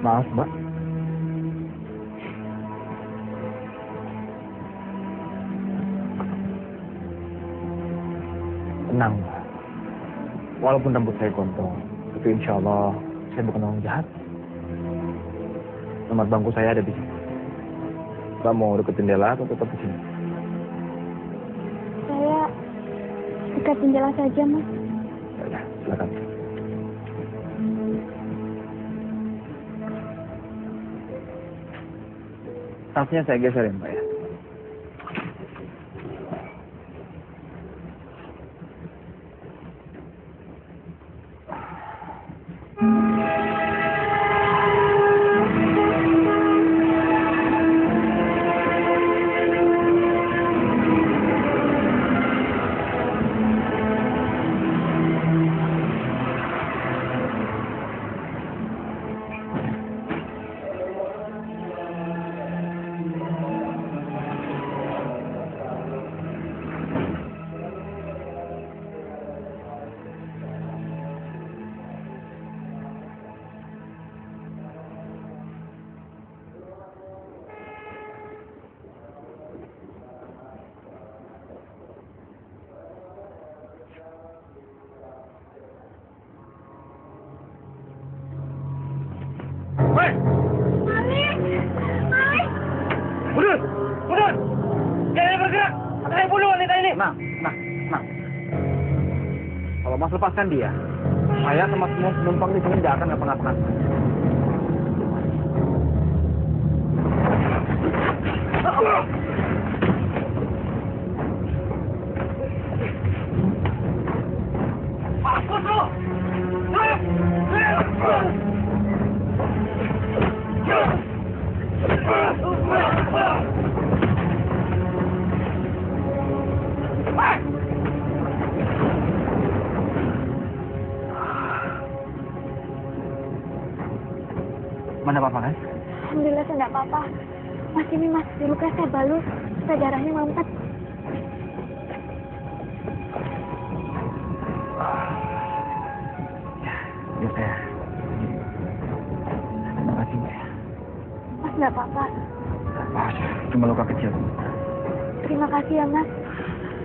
Maaf, Mbak. Tenang, Mbak. Walaupun rambut saya gondrong, tapi insya Allah saya bukan orang jahat. Nomor bangku saya ada di sini. Mbak mau deket jendela atau tetap di sini? Saya dekat jendela saja, Mas. Ya, silakan. Tasnya saya geserin, Pak ya. Kalau Mas lepaskan dia, saya sama semua penumpang di sini tidak akan ngapa-ngapain. Mana apa-apa kan? Alhamdulillah saya tidak apa-apa. Mas, ini Mas, di luka saya balus, supaya darahnya mampet. Ya saya. Terima kasih, Mbak. Mas tidak apa-apa. Cuma luka kecil. Terima kasih ya, Mas.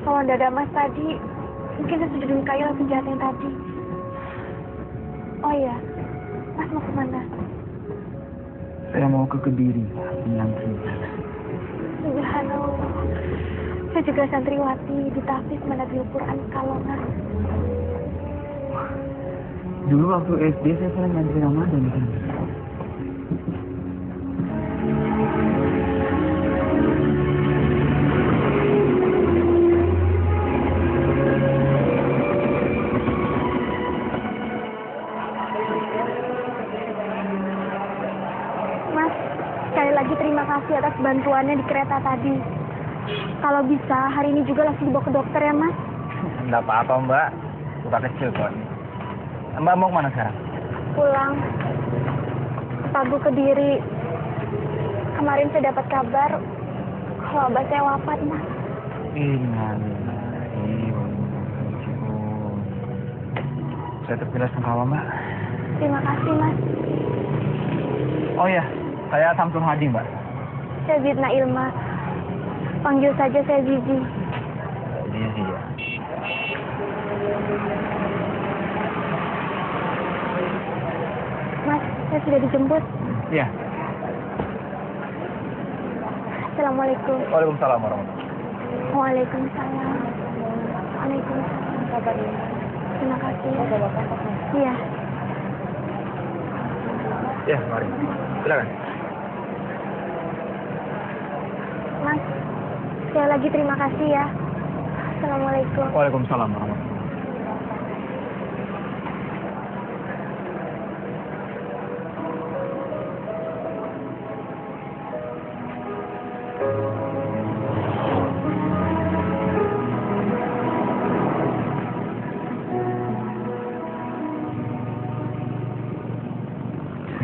Kalau tidak ada Mas tadi, mungkin saya sudah dilukai oleh penjahat yang tadi. Oh iya, Mas mau kemana? Saya mau ke Kediri, menyantri. Subhanallah. Saya juga santriwati di Tahfiz Manhajul Quran Kalongan. Dulu waktu SD saya sering ngantri Ramadan di sana. Terima kasih atas bantuannya di kereta tadi. Kalau bisa, hari ini juga langsung dibawa ke dokter ya, Mas? Enggak apa-apa, Mbak. Luka kecil kok. Mbak mau kemana sekarang? Pulang. Ke Pagu Kediri. Kemarin saya dapat kabar kalau abah saya wafat, Mas. Saya terpilas sungkawa, Mbak. Terima kasih, Mas. Oh iya, saya Samsul Hadi, Mbak. Saya Zidna Ilma. Panggil saja saya Zizi. Zizi ya. Mas, saya sudah dijemput. Iya. Assalamualaikum. Waalaikumsalam warahmatullahi. Waalaikumsalam. Waalaikumsalam. Kabarnya. Terima kasih. Iya. Ya, mari. Silakan. Mas, sekali lagi terima kasih ya. Assalamualaikum. Waalaikumsalam warahmatullahi.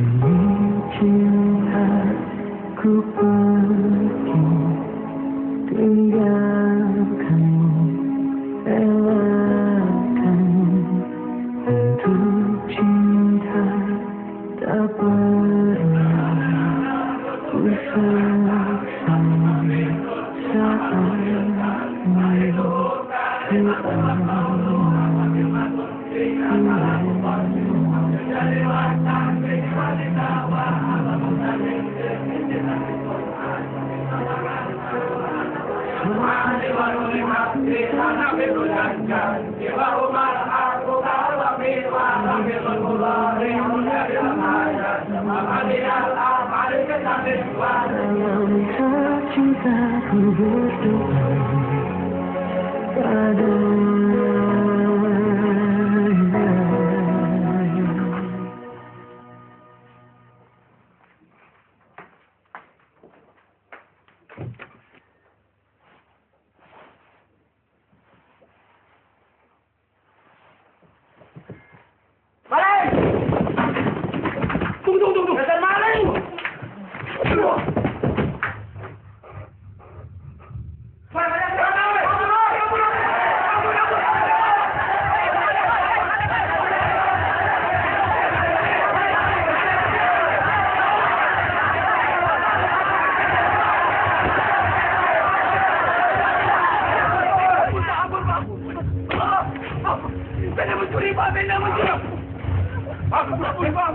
Demi cinta ku pergi, tinggalkanmu, relakanmu. Untuk cinta tak pernah ku sesali saat cintaku berdoa Tunggu. Dasar maling! Benda mencuri, Pak! Benda mencuri! Pak!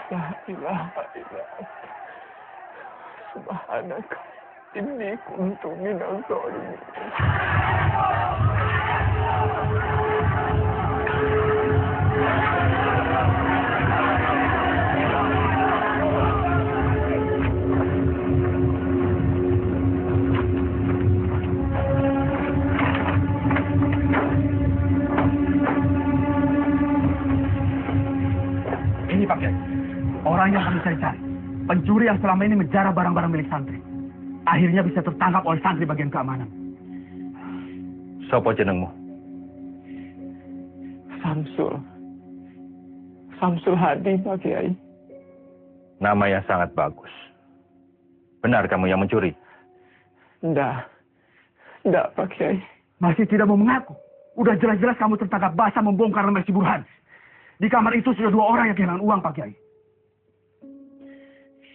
La ilaha illallah. Subhanaka inni kuntu minaz zalimin. Ini Pak Kiai, orang yang kami cari-cari. Pencuri yang selama ini menjara barang-barang milik santri. Akhirnya bisa tertangkap oleh santri bagian keamanan. Sopo jenengmu? Samsul Hadi, Pak Kiai. Nama yang sangat bagus. Benar kamu yang mencuri? Enggak, Pak Kiai. Masih tidak mau mengaku. Udah jelas-jelas kamu tertangkap basah membongkar lemari si Burhan. Di kamar itu sudah 2 orang yang kehilangan uang, Pak Kiai.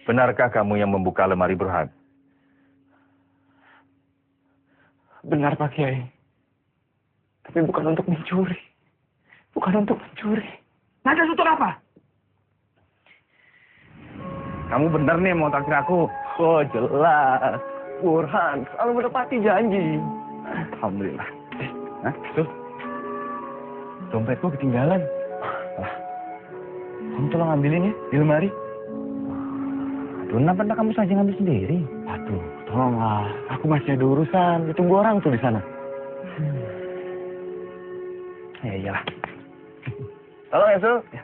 Benarkah kamu yang membuka lemari Burhan? Benar, Pak Kiai. Tapi bukan untuk mencuri. Lantas untuk apa? Kamu bener nih mau traktir aku? Oh, jelas. Burhan selalu menepati janji. Alhamdulillah. Hah? Tuh. Dompetku ketinggalan. Kamu tolong ambilin ya di lemari. Aduh, kenapa kamu saja ngambil sendiri? Aduh, tolonglah. Aku masih ada urusan. Ditunggu orang tuh di sana. Ya iyalah. Tolong ya, Sul. Ya.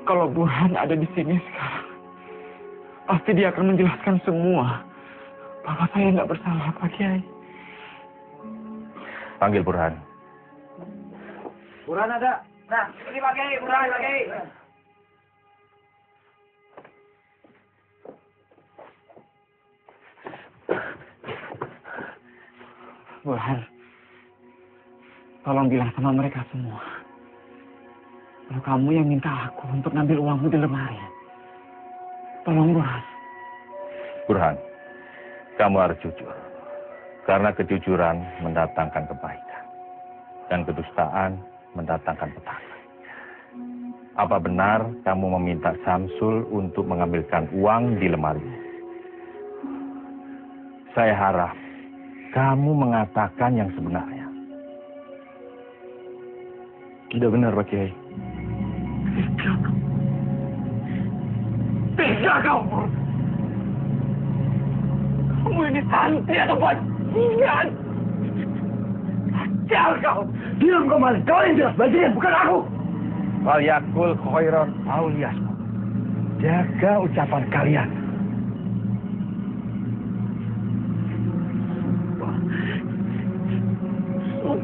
Kalau Burhan ada di sini sekarang, pasti dia akan menjelaskan semua. Bahwa saya nggak bersalah, Pak Kiai. Panggil Burhan. Burhan ada. Nah, ini Pak Kiai, Burhan, Pak Kiai. Burhan, tolong bilang sama mereka semua. Kalau kamu yang minta aku untuk ngambil uangmu di lemari. Tolong, Burhan. Burhan, kamu harus jujur. Karena kejujuran mendatangkan kebaikan. Dan kedustaan mendatangkan petaka. Apa benar kamu meminta Samsul untuk mengambilkan uang di lemari? Saya harap kamu mengatakan yang sebenarnya. Tidak benar, Pak Kiai. Tiga kau! Kamu ini santri atau bajingan? Kacau kau! Diam kau, Malik. Kau yang jelas bajingan, bukan aku. Falyakul khairan aw liyasmut. Jaga ucapan kalian.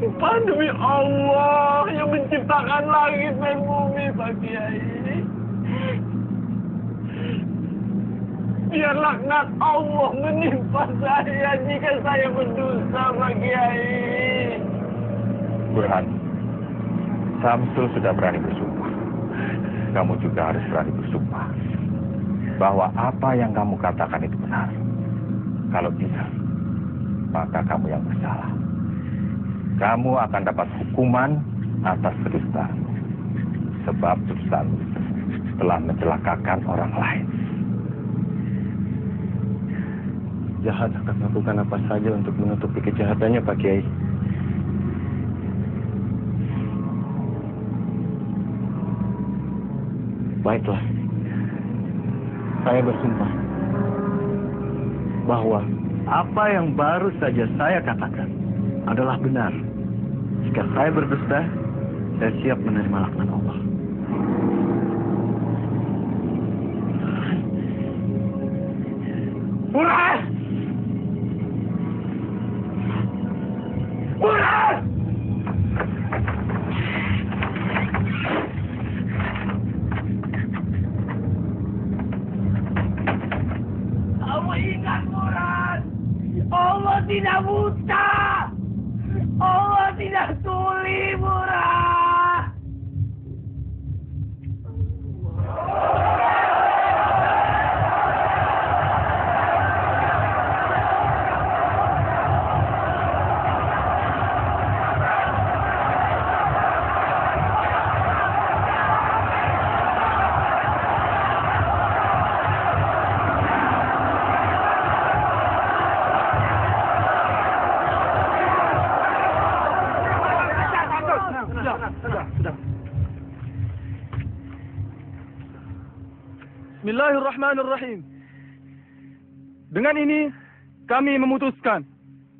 Sumpah demi Allah yang menciptakan langit dan bumi, Pak Kiai. Biar laknat Allah menimpa saya jika saya berdosa, Pak Kiai. Burhan, Samsul sudah berani bersumpah. Kamu juga harus berani bersumpah bahwa apa yang kamu katakan itu benar. Kalau tidak, maka kamu yang bersalah. Kamu akan dapat hukuman atas kedustaan. Sebab dosamu telah mencelakakan orang lain. Jahat akan melakukan apa saja untuk menutupi kejahatannya, Pak Kiai. Baiklah, saya bersumpah bahwa apa yang baru saja saya katakan adalah benar. Jika saya berdusta, saya siap menerima laknat Allah. Burhan! Burhan! Kamu ingat, Burhan? Allah tidak buta! Allah tidak tuli, Burhan! Bismillahirrahmanirrahim. Dengan ini, kami memutuskan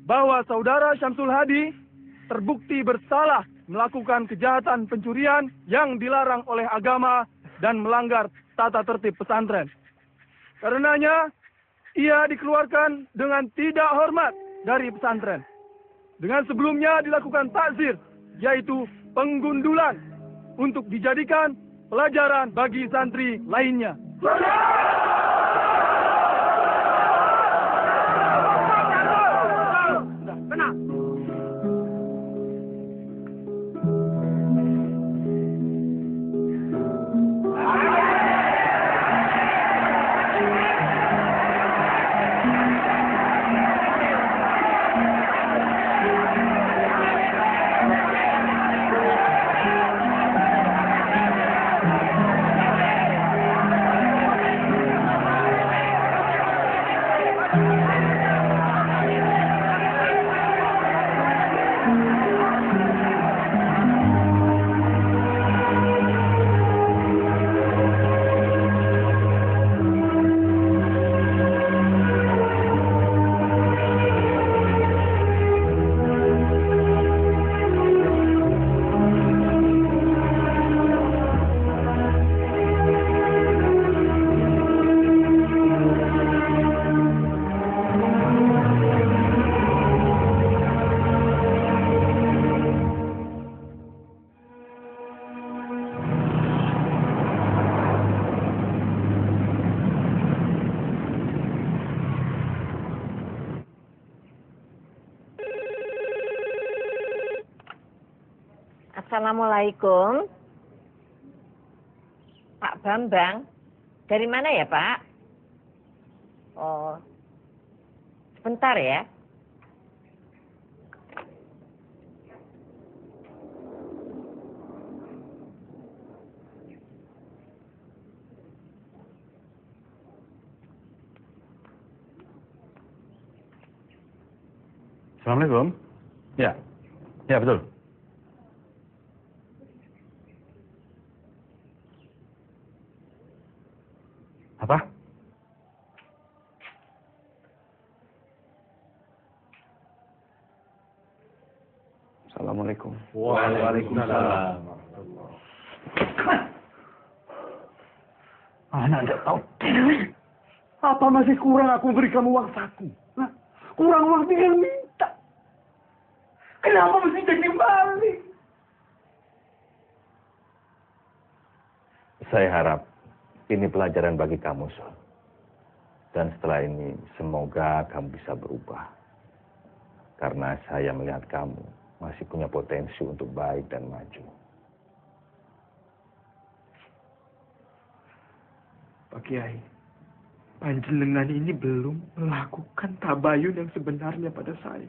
bahwa saudara Syamsul Hadi terbukti bersalah melakukan kejahatan pencurian yang dilarang oleh agama dan melanggar tata tertib pesantren. Karenanya, ia dikeluarkan dengan tidak hormat dari pesantren. Dengan sebelumnya dilakukan takzir, yaitu penggundulan, untuk dijadikan pelajaran bagi santri lainnya. Tenang. Assalamualaikum. Pak Bambang. Dari mana ya, Pak? Oh. Sebentar ya. Assalamualaikum. Ya. Ya, betul. Apa? Assalamualaikum. Waalaikumsalam. Anak tidak tahu diri. Apa masih kurang aku beri kamu uang saku? Hah? Kurang uang tinggal minta. Kenapa mesti jadi balik? Saya harap ini pelajaran bagi kamu, Sol. Dan setelah ini semoga kamu bisa berubah. Karena saya melihat kamu masih punya potensi untuk baik dan maju. Pak Kiai, panjenengan ini belum melakukan tabayun yang sebenarnya pada saya.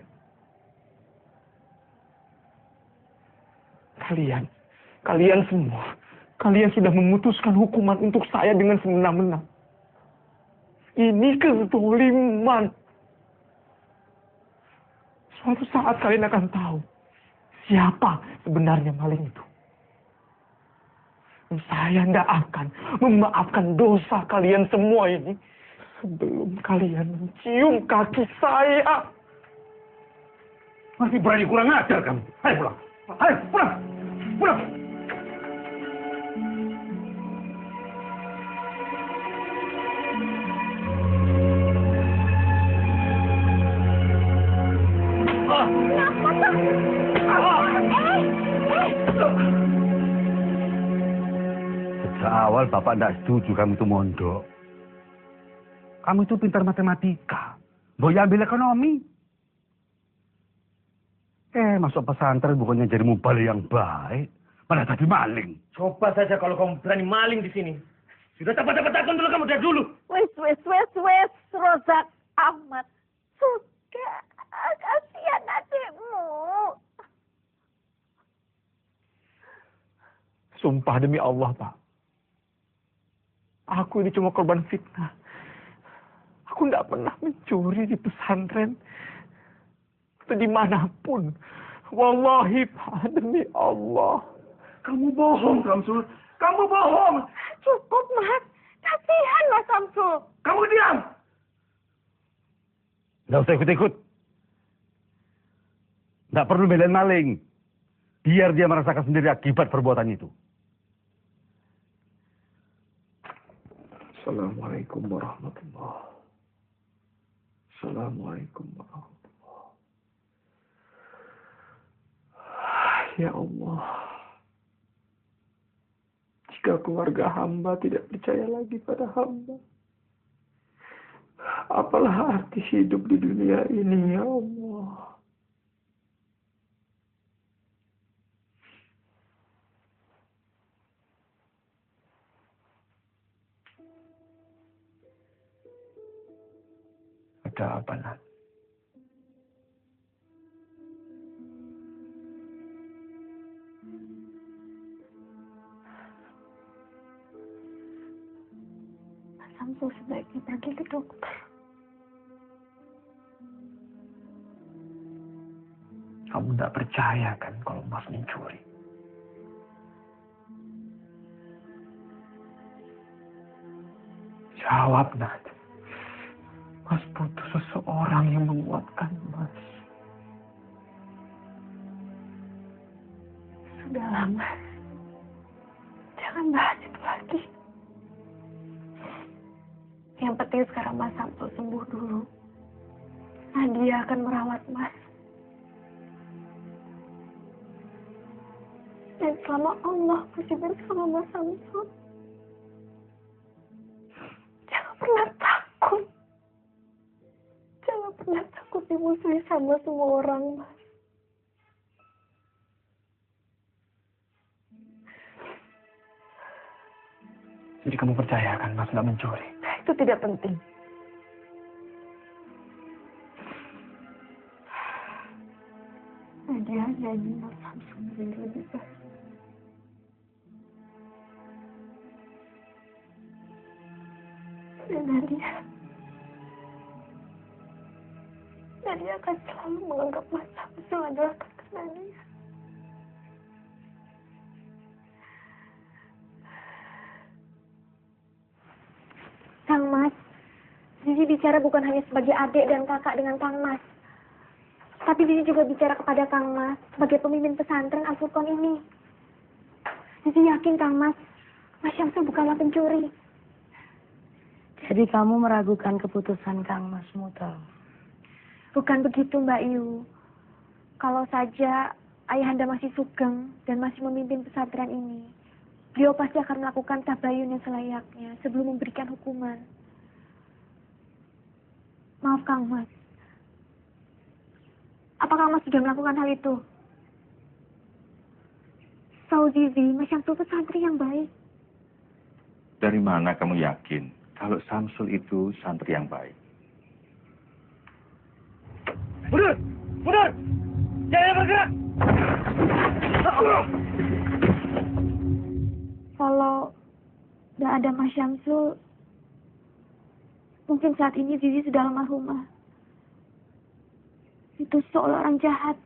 Kalian semua, kalian sudah memutuskan hukuman untuk saya dengan semena-mena. Ini kezaliman. Suatu saat kalian akan tahu siapa sebenarnya maling itu. Saya tidak akan memaafkan dosa kalian semua ini sebelum kalian mencium kaki saya. Masih berani kurang ajar kamu. Ayo pulang. Ayo pulang. Pulang. Sejak awal Bapak tidak setuju kamu itu mondok. Kamu itu pintar matematika. Boy ambil ekonomi. Masuk pesantren bukannya jadi mubalik yang baik. Malah tadi maling. Coba saja kalau kamu berani maling di sini. Sudah dapat akun dulu kamu dari dulu. Wes, Rozak Ahmad. Sudah, kasihan adikmu. Sumpah demi Allah, Pak. Aku ini cuma korban fitnah. Aku tidak pernah mencuri di pesantren. Atau dimanapun. Wallahi, Pak, demi Allah. Kamu bohong, Samsul. Kamu bohong. Cukup, Mas. Kasihan, Mas Samsul. Kamu diam. Tidak usah ikut-ikut. Tidak perlu belain maling. Biar dia merasakan sendiri akibat perbuatan itu. Assalamualaikum warahmatullahi. Assalamualaikum warahmatullahi. Ya Allah. Jika keluarga hamba tidak percaya lagi pada hamba, apalah arti hidup di dunia ini, ya Allah. Ada apa, Nat? Mas Samsul sebaiknya pergi ke dokter. Kamu tidak percaya kan kalau Mas mencuri? Jawab, Nat. Mas butuh seseorang yang menguatkan Mas. Sudahlah, Mas. Jangan bahas itu lagi. Yang penting sekarang Mas Samsul sembuh dulu. Nadia akan merawat Mas. Dan selama Allah masih bersama Mas Samsul, jangan pernah takut. Jangan pernah takut dimusuhi sama semua orang, Mas. Jadi kamu percaya kan Mas nggak mencuri? Itu tidak penting. Nadia hanya ingin Mas Samsul menjadi lebih baik. dia akan selalu menganggap Mas Samsul adalah perkenannya. Kang Mas, Zizi bicara bukan hanya sebagai adik dan kakak dengan Kang Mas. Tapi Zizi juga bicara kepada Kang Mas sebagai pemimpin pesantren Al-Furqan ini. Zizi yakin Kang Mas Syamsul bukanlah pencuri. Jadi kamu meragukan keputusan Kang Mas Muto? Bukan begitu Mbak Yu. Kalau saja Ayahanda masih sugeng dan masih memimpin pesantren ini, beliau pasti akan melakukan tabayun yang selayaknya sebelum memberikan hukuman. Maaf Kang Mas. Apa Kang Mas sudah melakukan hal itu? Zizi, Mas Syamsul itu santri yang baik. Dari mana kamu yakin kalau Samsul itu santri yang baik? Mundur! Mundur! Jangan bergerak! Kalau tidak ada Mas Syamsul, mungkin saat ini Zizi sudah almarhumah. Itu seolah orang jahat.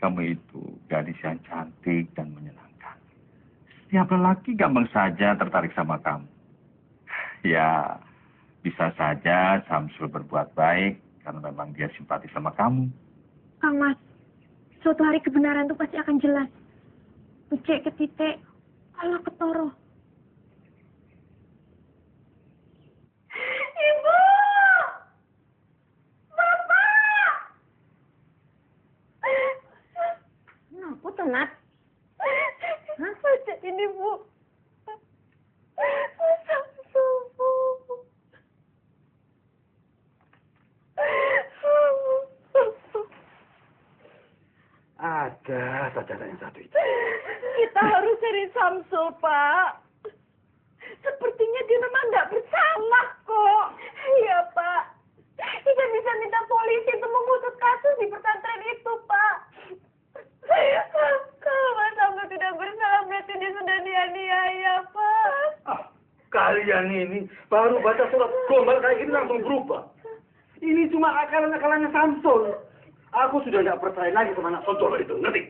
Kamu itu gadis yang cantik dan menyenangkan. Setiap lelaki gampang saja tertarik sama kamu. Ya, bisa saja Samsul berbuat baik karena memang dia simpati sama kamu. Kang Mas, suatu hari kebenaran itu pasti akan jelas. Becek ke titik, Allah ketoro. Ibu! Bapak! Kenapa tuh, Nat? Baca ini, Bu. Samsul, Bu. Ada saja yang satu itu. Kita harus cari Samsul, Pak. Sepertinya dia memang nggak bersalah kok. Iya, Pak. Kita bisa minta polisi untuk mengusut kasus di pesantren itu, Pak. Kalau Mas Samsul tidak bersalah, berarti dia sudah dianiaya, Pak. Kalian ini baru baca surat gombal kayak gini langsung berubah. Ini cuma akalan-akalannya Samsul. Aku sudah tidak percaya lagi sama anak sodolo itu, ngerti?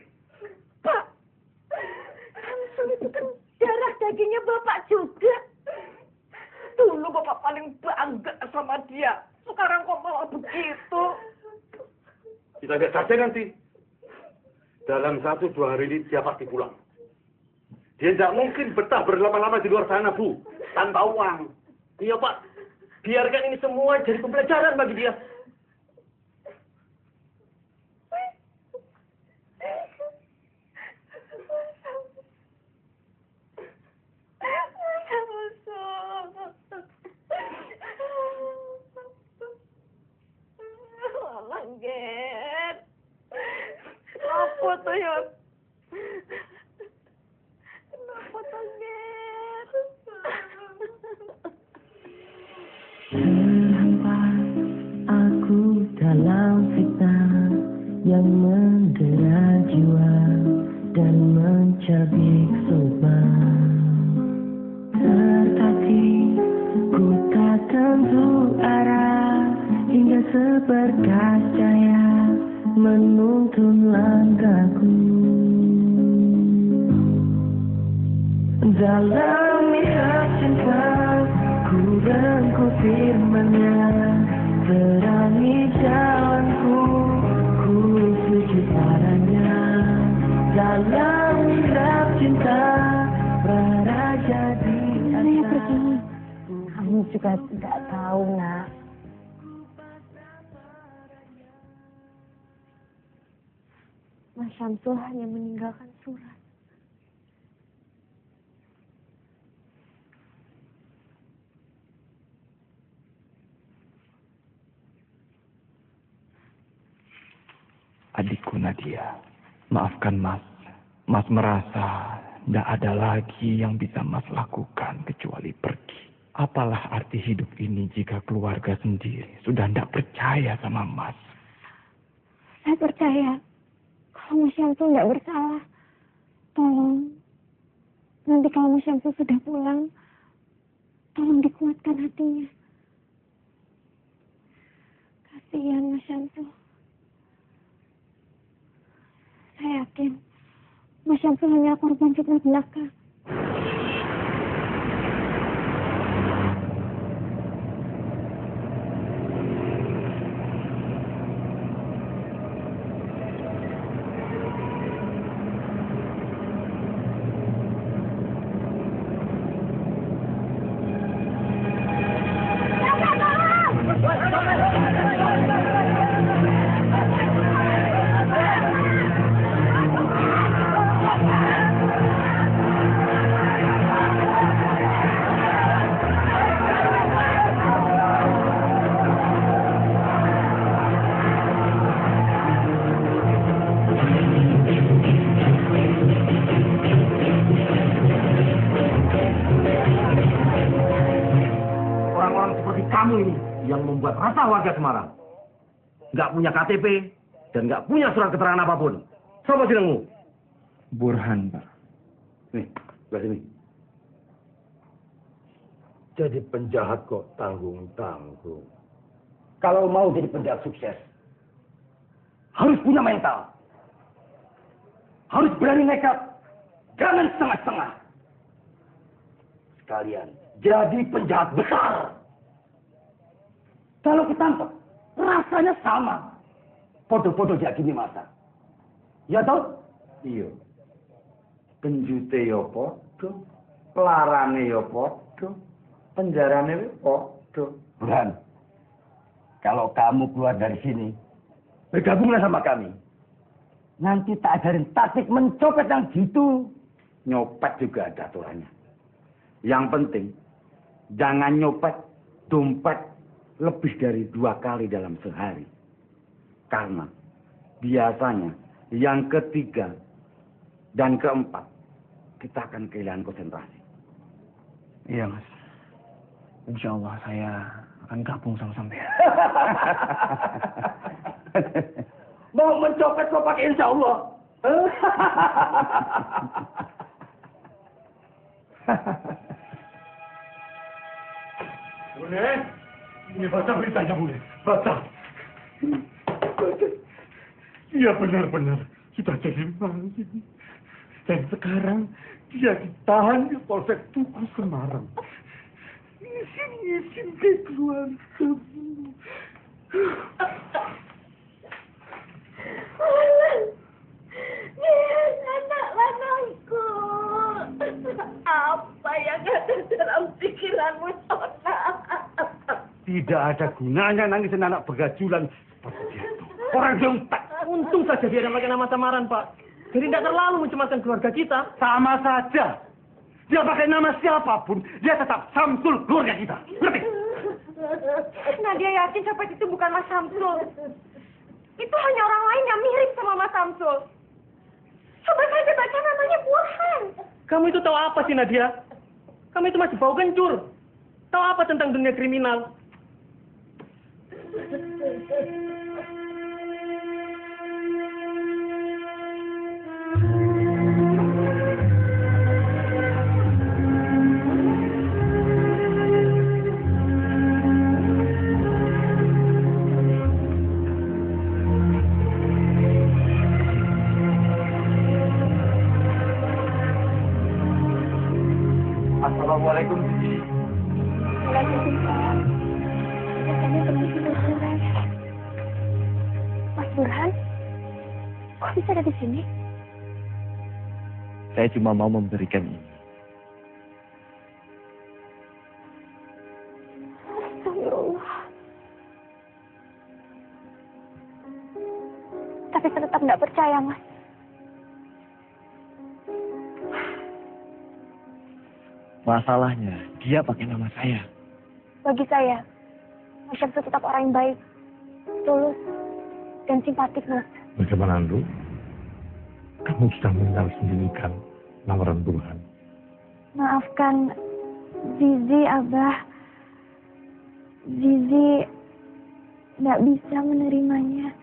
Pak, Samsul itu kan darah dagingnya Bapak juga. Dulu Bapak paling bangga sama dia. Sekarang kok malah begitu. Kita lihat saja nanti. Dalam 1-2 hari ini dia pasti pulang. Dia tidak mungkin betah berlama-lama di luar sana, Bu. Tanpa uang. Iya, Pak. Biarkan ini semua jadi pembelajaran bagi dia. Langget. Apa tuh ya? Kenapa tuh, Get? Terhampas aku dalam fitnah yang mendera jiwa dan mencabik sobat. Tertatih ku tak tentu arah hingga seberkas cahaya menuntun langkahku. Dalam mihak cinta ku rengkuh firman-Nya, terangi jalanku, ku sujud padanya. Dalam mihak cinta beraja di atas. Kamu juga tidak tahu, Nak. Mas Syamsul hanya meninggalkan surat. Adikku Nadia, maafkan Mas. Mas merasa tidak ada lagi yang bisa Mas lakukan kecuali pergi. Apalah arti hidup ini jika keluarga sendiri sudah tidak percaya sama Mas? Saya percaya kalau Mas Syamsul tidak bersalah. Tolong, nanti kalau Mas Syamsul sudah pulang, tolong dikuatkan hatinya. Kasihan Mas Syamsul. Saya yakin Mas Syamsul hanya korban fitnah belaka. Kamu ini yang membuat resah warga Semarang. Nggak punya KTP dan nggak punya surat keterangan apapun. Siapa jenengmu? Burhan, Pak. Nih, sebelah sini. Jadi penjahat kok tanggung-tanggung. Kalau mau jadi penjahat sukses, harus punya mental. Harus berani nekat. Jangan setengah-setengah. Sekalian, jadi penjahat besar. Kalau ketangkep, rasanya sama. Podo-podo jak gini masa. Ya toh? Iya. Penjute yo podo, pelarane yo podo, penjarane yo podo. Burhan, kalau kamu keluar dari sini, bergabunglah sama kami. Nanti tak ajarin taktik mencopet yang gitu. Nyopet juga ada aturannya. Yang penting, jangan nyopet dompet lebih dari 2 kali dalam sehari. Karena biasanya yang ketiga dan keempat kita akan kehilangan konsentrasi. Iya, Mas. Insya Allah saya akan gabung sama sampean. Mau mencopet kok pakai insya Allah. Bune, ini baca beritanya, Bune. Baca. Dia benar-benar sudah jadi maling. Dan sekarang dia ditahan di Polsek Tugu Semarang. Isin ke keluarga. Anak-anakku, apa yang ada dalam pikiranmu, Sona? Tidak ada gunanya nangisin anak begajulan seperti itu. Orang jongtak. Untung saja dia pakai nama samaran, Pak. Jadi tidak terlalu mencemaskan keluarga kita. Sama saja. Dia pakai nama siapapun, dia tetap Syamsul keluarga kita. Ngerti? Nadia yakin copet itu bukan Mas Syamsul. Itu hanya orang lain yang mirip sama Mas Syamsul. Coba saja baca namanya Burhan. Kamu itu tahu apa sih, Nadia? Kamu itu masih bau kencur. Tahu apa tentang dunia kriminal? Assalamualaikum. Waalaikumsalam. Rasanya begitu bersurat. Mas Burhan, kok bisa ada di sini? Saya cuma mau memberikan ini. Astagfirullah. Tapi saya tetap tidak percaya, Mas. Masalahnya, dia pakai nama saya. Bagi saya, Mas Syamsul tetap orang yang baik, tulus, dan simpatik, Mas. Bagaimana, Andrew? Kamu sudah mengenal sendiri kan lamaran Burhan? Maafkan Zizi, Abah. Zizi tidak bisa menerimanya.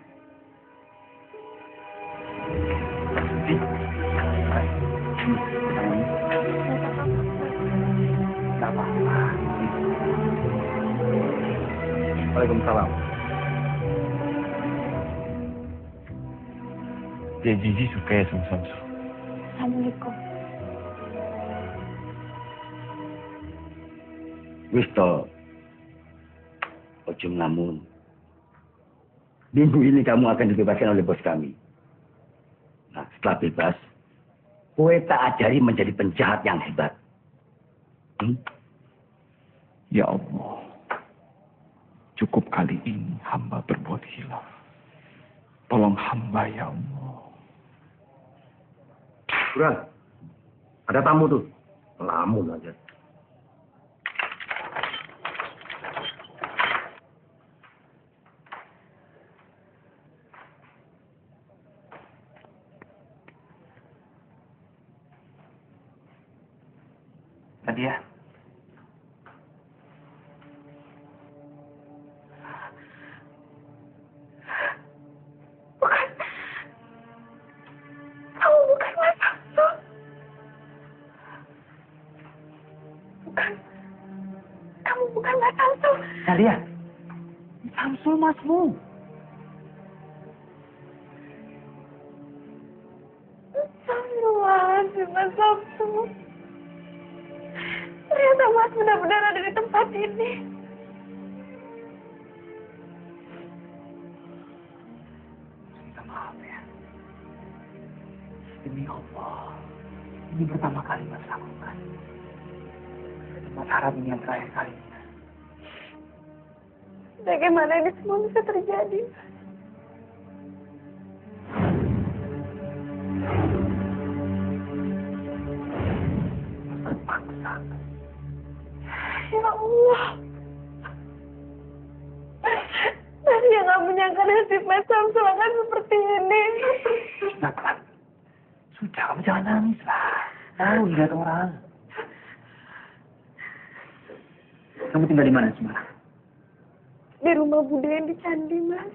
Tidak apa-apa. Waalaikumsalam. Dia Zizi suka ya sama Samsul. Assalamualaikum. Wis to. Ojo ngelamun. Minggu ini kamu akan dibebaskan oleh bos kami. Nah, setelah bebas, kowe tak ajari menjadi penjahat yang hebat. Ya Allah, cukup kali ini hamba berbuat hilaf. Tolong hamba ya Allah. Buran, ada tamu tuh. Lamun aja. Nadia. Bukan. Kamu bukan Mas Samsul. Bukan. Kamu bukan Mas Samsul. Nadia. Samsul masmu. Astagfirullahaladzim, Mas Samsul. Ternyata Mas benar-benar ada di tempat ini. Minta maaf ya. Demi Allah, ini pertama kali Mas lakukan. Mas harap ini yang terakhir kalinya. Bagaimana ini semua bisa terjadi? Terpaksa. Ya Allah. Saya nggak menyangka nasib Mas Samsul akan seperti ini. Sudah, Pak. Sudah, kamu jangan nangis lah. Tahu lihat orang. Kamu tinggal di mana sekarang? Di rumah Bude yang di Candi, Mas.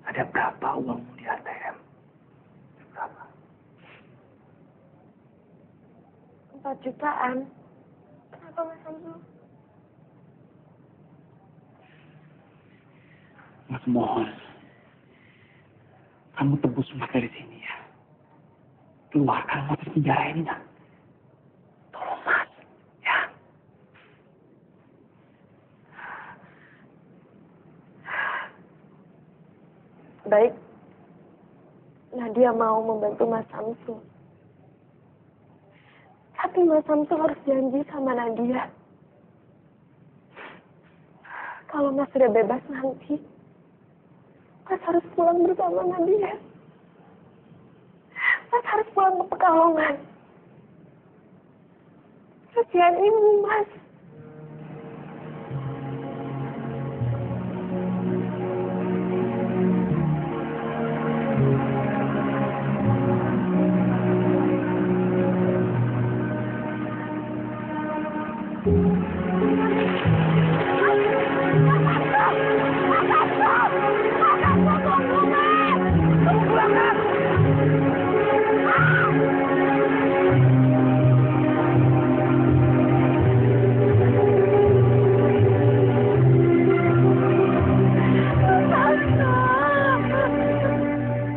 Ada berapa uangmu di ATM? Berapa? 4 jutaan. Kenapa Mas Samsul? Mas mohon. Kamu tebus semua dari sini ya. Keluarkan Mas dari penjara ini, nak. Tolong Mas. Ya. Baik. Nadia mau membantu Mas Samsul. Tapi Mas Samsul harus janji sama Nadia. Kalau Mas sudah bebas nanti, Mas harus pulang bersama Nadia. Mas harus pulang ke Pekalongan. Kasihan ibu, Mas.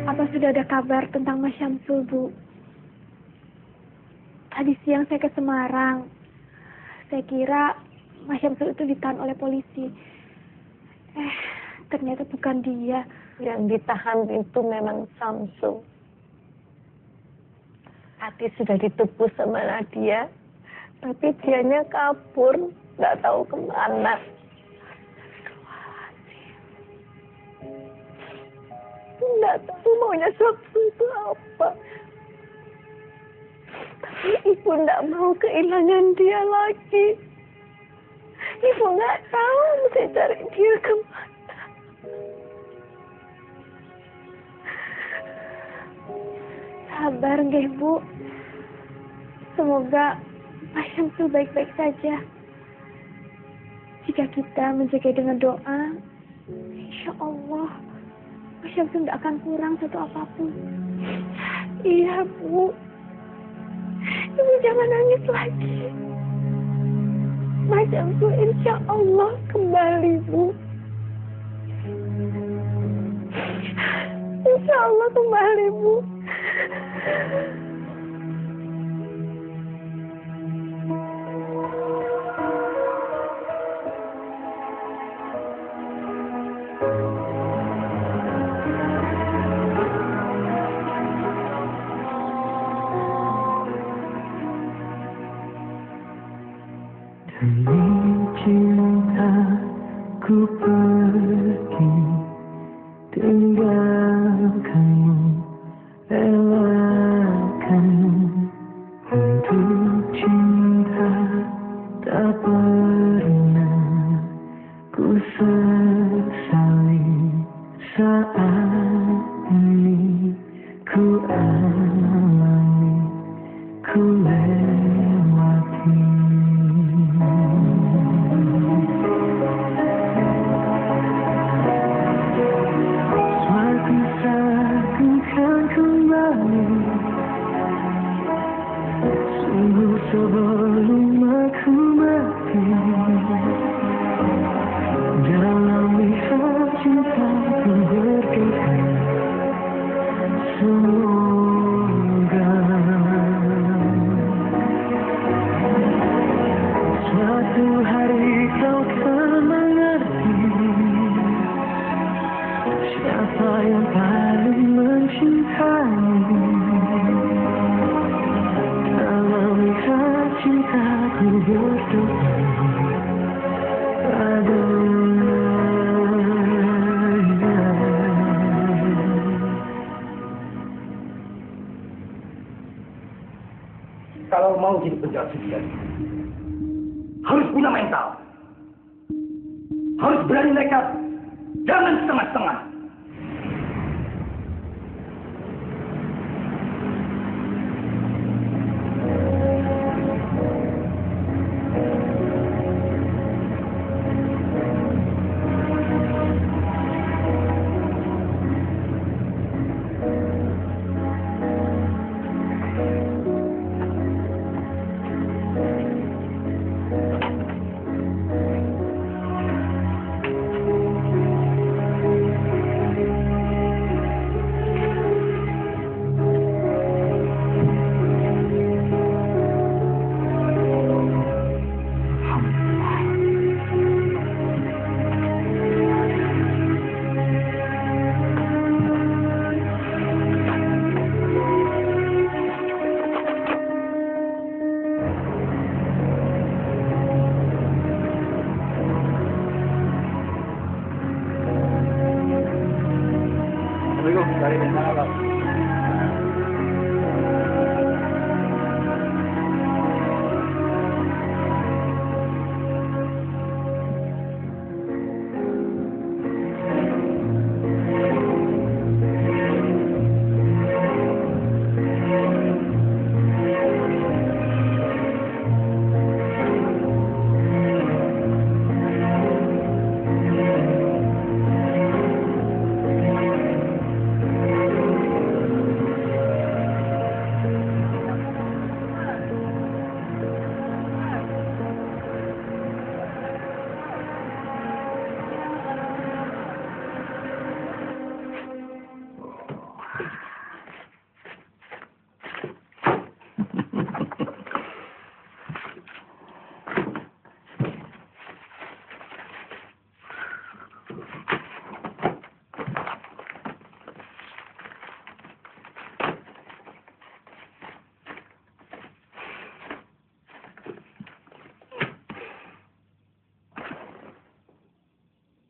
Apa sudah ada kabar tentang Mas Syamsul, Bu? Tadi siang saya ke Semarang. Saya kira Mas Syamsul itu ditahan oleh polisi. Ternyata bukan dia. Yang ditahan itu memang Samsul. Tadi sudah ditebus sama Nadia, tapi dianya kabur, nggak tahu kemana. Nggak tahu maunya Samsul itu apa. Tapi ibu nggak mau kehilangan dia lagi. Ibu nggak tahu mesti cari dia kemana. Sabar nggih, Bu. Semoga Mas Syamsul baik-baik saja. Jika kita menjaga dengan doa, insya Allah Mas Syamsul tidak akan kurang satu apapun. Iya, Bu. Ibu jangan nangis lagi. Mas Syamsul insya Allah kembali, Bu. Insya Allah kembali, Bu. Demi cinta ku pergi tinggalkanmu, relakanmu. Untuk cinta tak pernah ku sesali. Saat ini ku alami, ku lewati. Suatu saat ku kan kembali, sungguh sebelum aku mati. Dalam lihat cintaku berkata, semoga suatu hari kau akan mengerti siapa yang paling mencintaimu. Dalam lihat cintaku berkata, Kalau mau jadi penjahat sukses, harus punya mental. Harus berani nekat. Jangan setengah-setengah.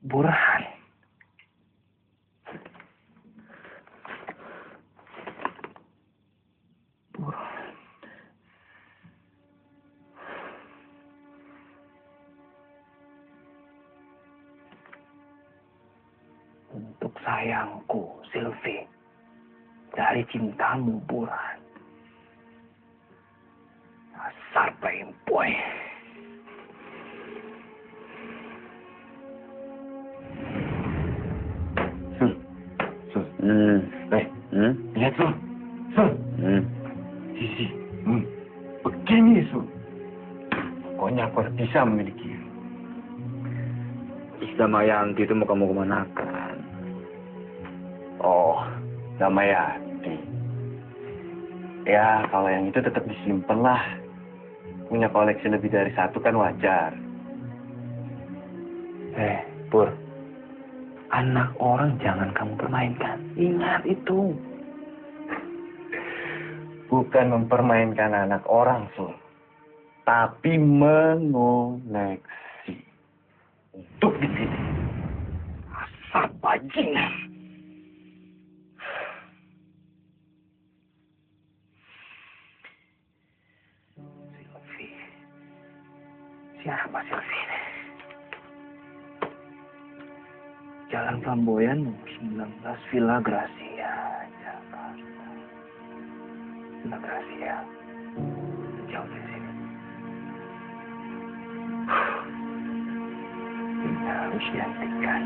Burhan. Burhan. Untuk sayangku, Sylvie. Dari cintamu, Burhan. Asal boy. Lihat, Sul. Sul. Sisi. Begini, Sul. Pokoknya aku harus bisa memiliki. Terus Damayanti itu mau kamu kemanakan? Oh, Damayanti. Ya, kalau yang itu tetap disimpan lah. Punya koleksi lebih dari satu kan wajar. Pur. Anak orang jangan kamu permainkan. Ingat itu. Bukan mempermainkan anak orang, Sul. Tapi mengoleksi. Untuk di sini. Asal bajingan. Siapa Silvi? Jalan Flamboyan nomor 19 Villa Gracia, Jakarta. Villa Gracia. Jauh dari sini. Ini harus dihentikan.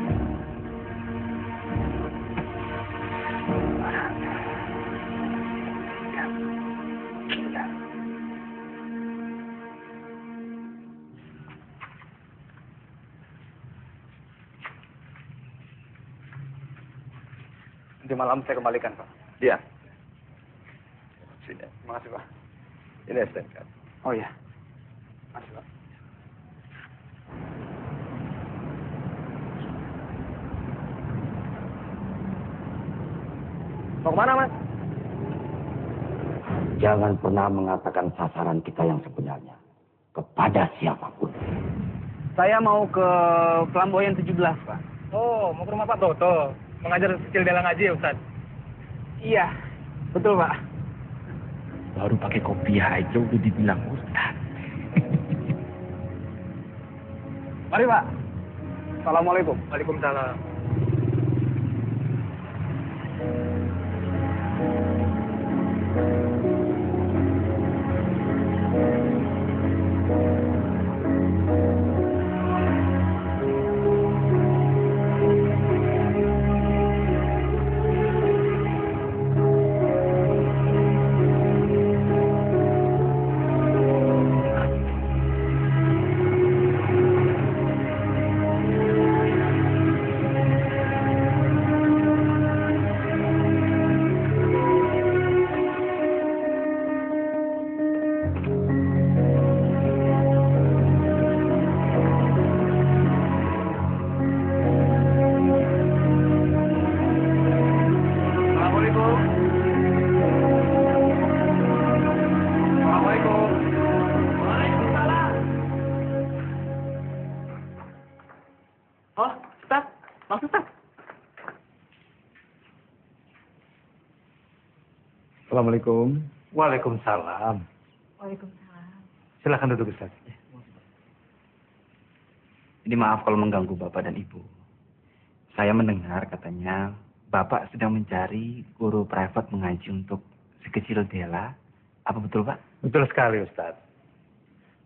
Nanti malam saya kembalikan, Pak. Iya. Sini. Terima kasih, Pak. Ini STNK. Oh ya. Makasih, Pak. Mau kemana, Mas? Jangan pernah mengatakan sasaran kita yang sebenarnya kepada siapapun. Saya mau ke Flamboyan 17, Pak. Oh, mau ke rumah Pak Toto. Mengajar skill bela ngaji ya, Ustaz? Iya, betul, Pak. Baru pakai kopi aja udah dibilang Ustaz. Mari, Pak. Assalamualaikum. Waalaikumsalam. Oh, Ustaz. Maksud Ustaz? Assalamualaikum. Waalaikumsalam. Waalaikumsalam. Silakan duduk, Ustaz. Jadi maaf kalau mengganggu Bapak dan Ibu. Saya mendengar katanya Bapak sedang mencari guru private mengaji untuk si kecil Dela. Apa betul, Pak? Betul sekali, Ustaz.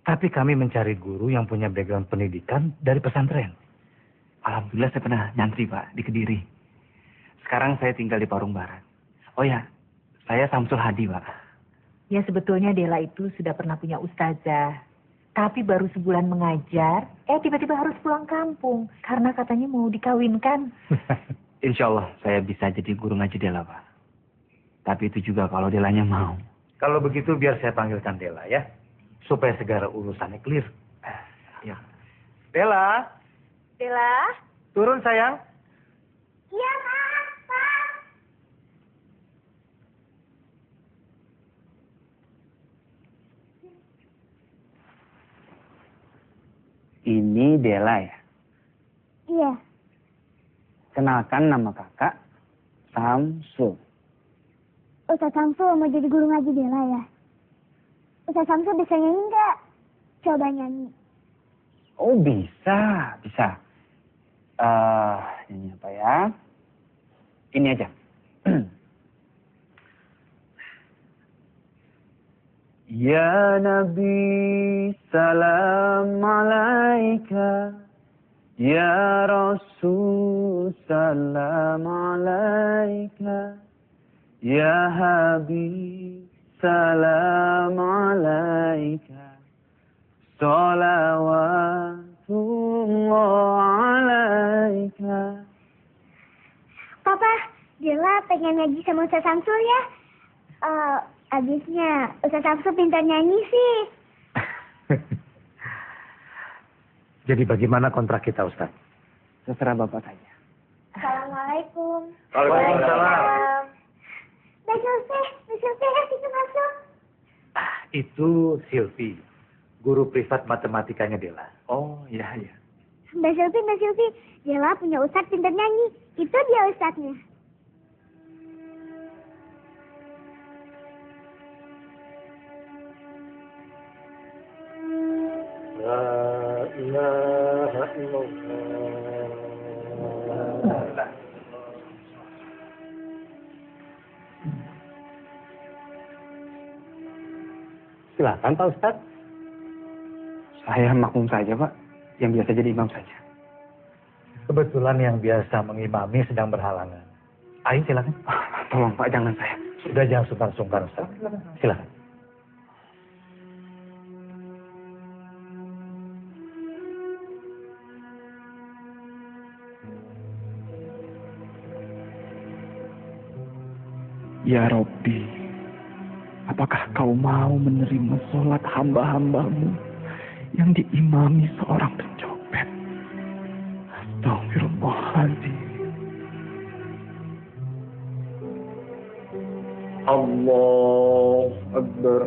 Tapi kami mencari guru yang punya background pendidikan dari pesantren. Alhamdulillah saya pernah nyantri, Pak, di Kediri. Sekarang saya tinggal di Parung Barat. Oh ya, saya Samsul Hadi, Pak. Ya sebetulnya Dela itu sudah pernah punya ustazah. Tapi baru sebulan mengajar, tiba-tiba harus pulang kampung. Karena katanya mau dikawinkan. Insya Allah saya bisa jadi guru ngaji Dela, Pak. Tapi itu juga kalau Delanya mau. Kalau begitu biar saya panggilkan Dela ya. Supaya segala urusannya clear. Ya. Dela, Dela? turun sayang. Iya, Pak. Ini Dela ya? Iya. Kenalkan nama kakak, Samsul. Ustaz Samsul mau jadi guru ngaji Dela ya? Ustaz Samsul bisa nyanyi nggak? Coba nyanyi. Oh bisa, bisa. Ini apa ya? Ini aja. Ya Nabi salam alaika, Ya Rasul salam alaika, Ya Habib salam alaika, Sholawatullah alaika. Papa, Dela pengen ngaji sama Ustaz Samsul ya. Abisnya Ustaz Samsul pintar nyanyi sih. Jadi bagaimana kontrak kita, Ustaz? Terserah Bapak saja. Assalamualaikum. Waalaikumsalam. Mbak Sylvie, ya kita masuk. Itu Silvi, guru privat matematikanya Dela. Oh, iya, iya. Mbak Sylvie, Dela punya Ustaz pintar nyanyi. Itu dia Ustaznya. La ilaha illallah. Silakan Pak Ustaz. Saya makmum saja, Pak. Yang biasa jadi imam saja. Kebetulan yang biasa mengimami sedang berhalangan. Ayo silakan. Tolong Pak, jangan saya. Sudah jangan sungkan-sungkan Ustaz. Silakan. Ya Robbi, apakah kau mau menerima sholat hamba-hambamu yang diimami seorang pencopet? Astagfirullahaladzim. Allah Akbar.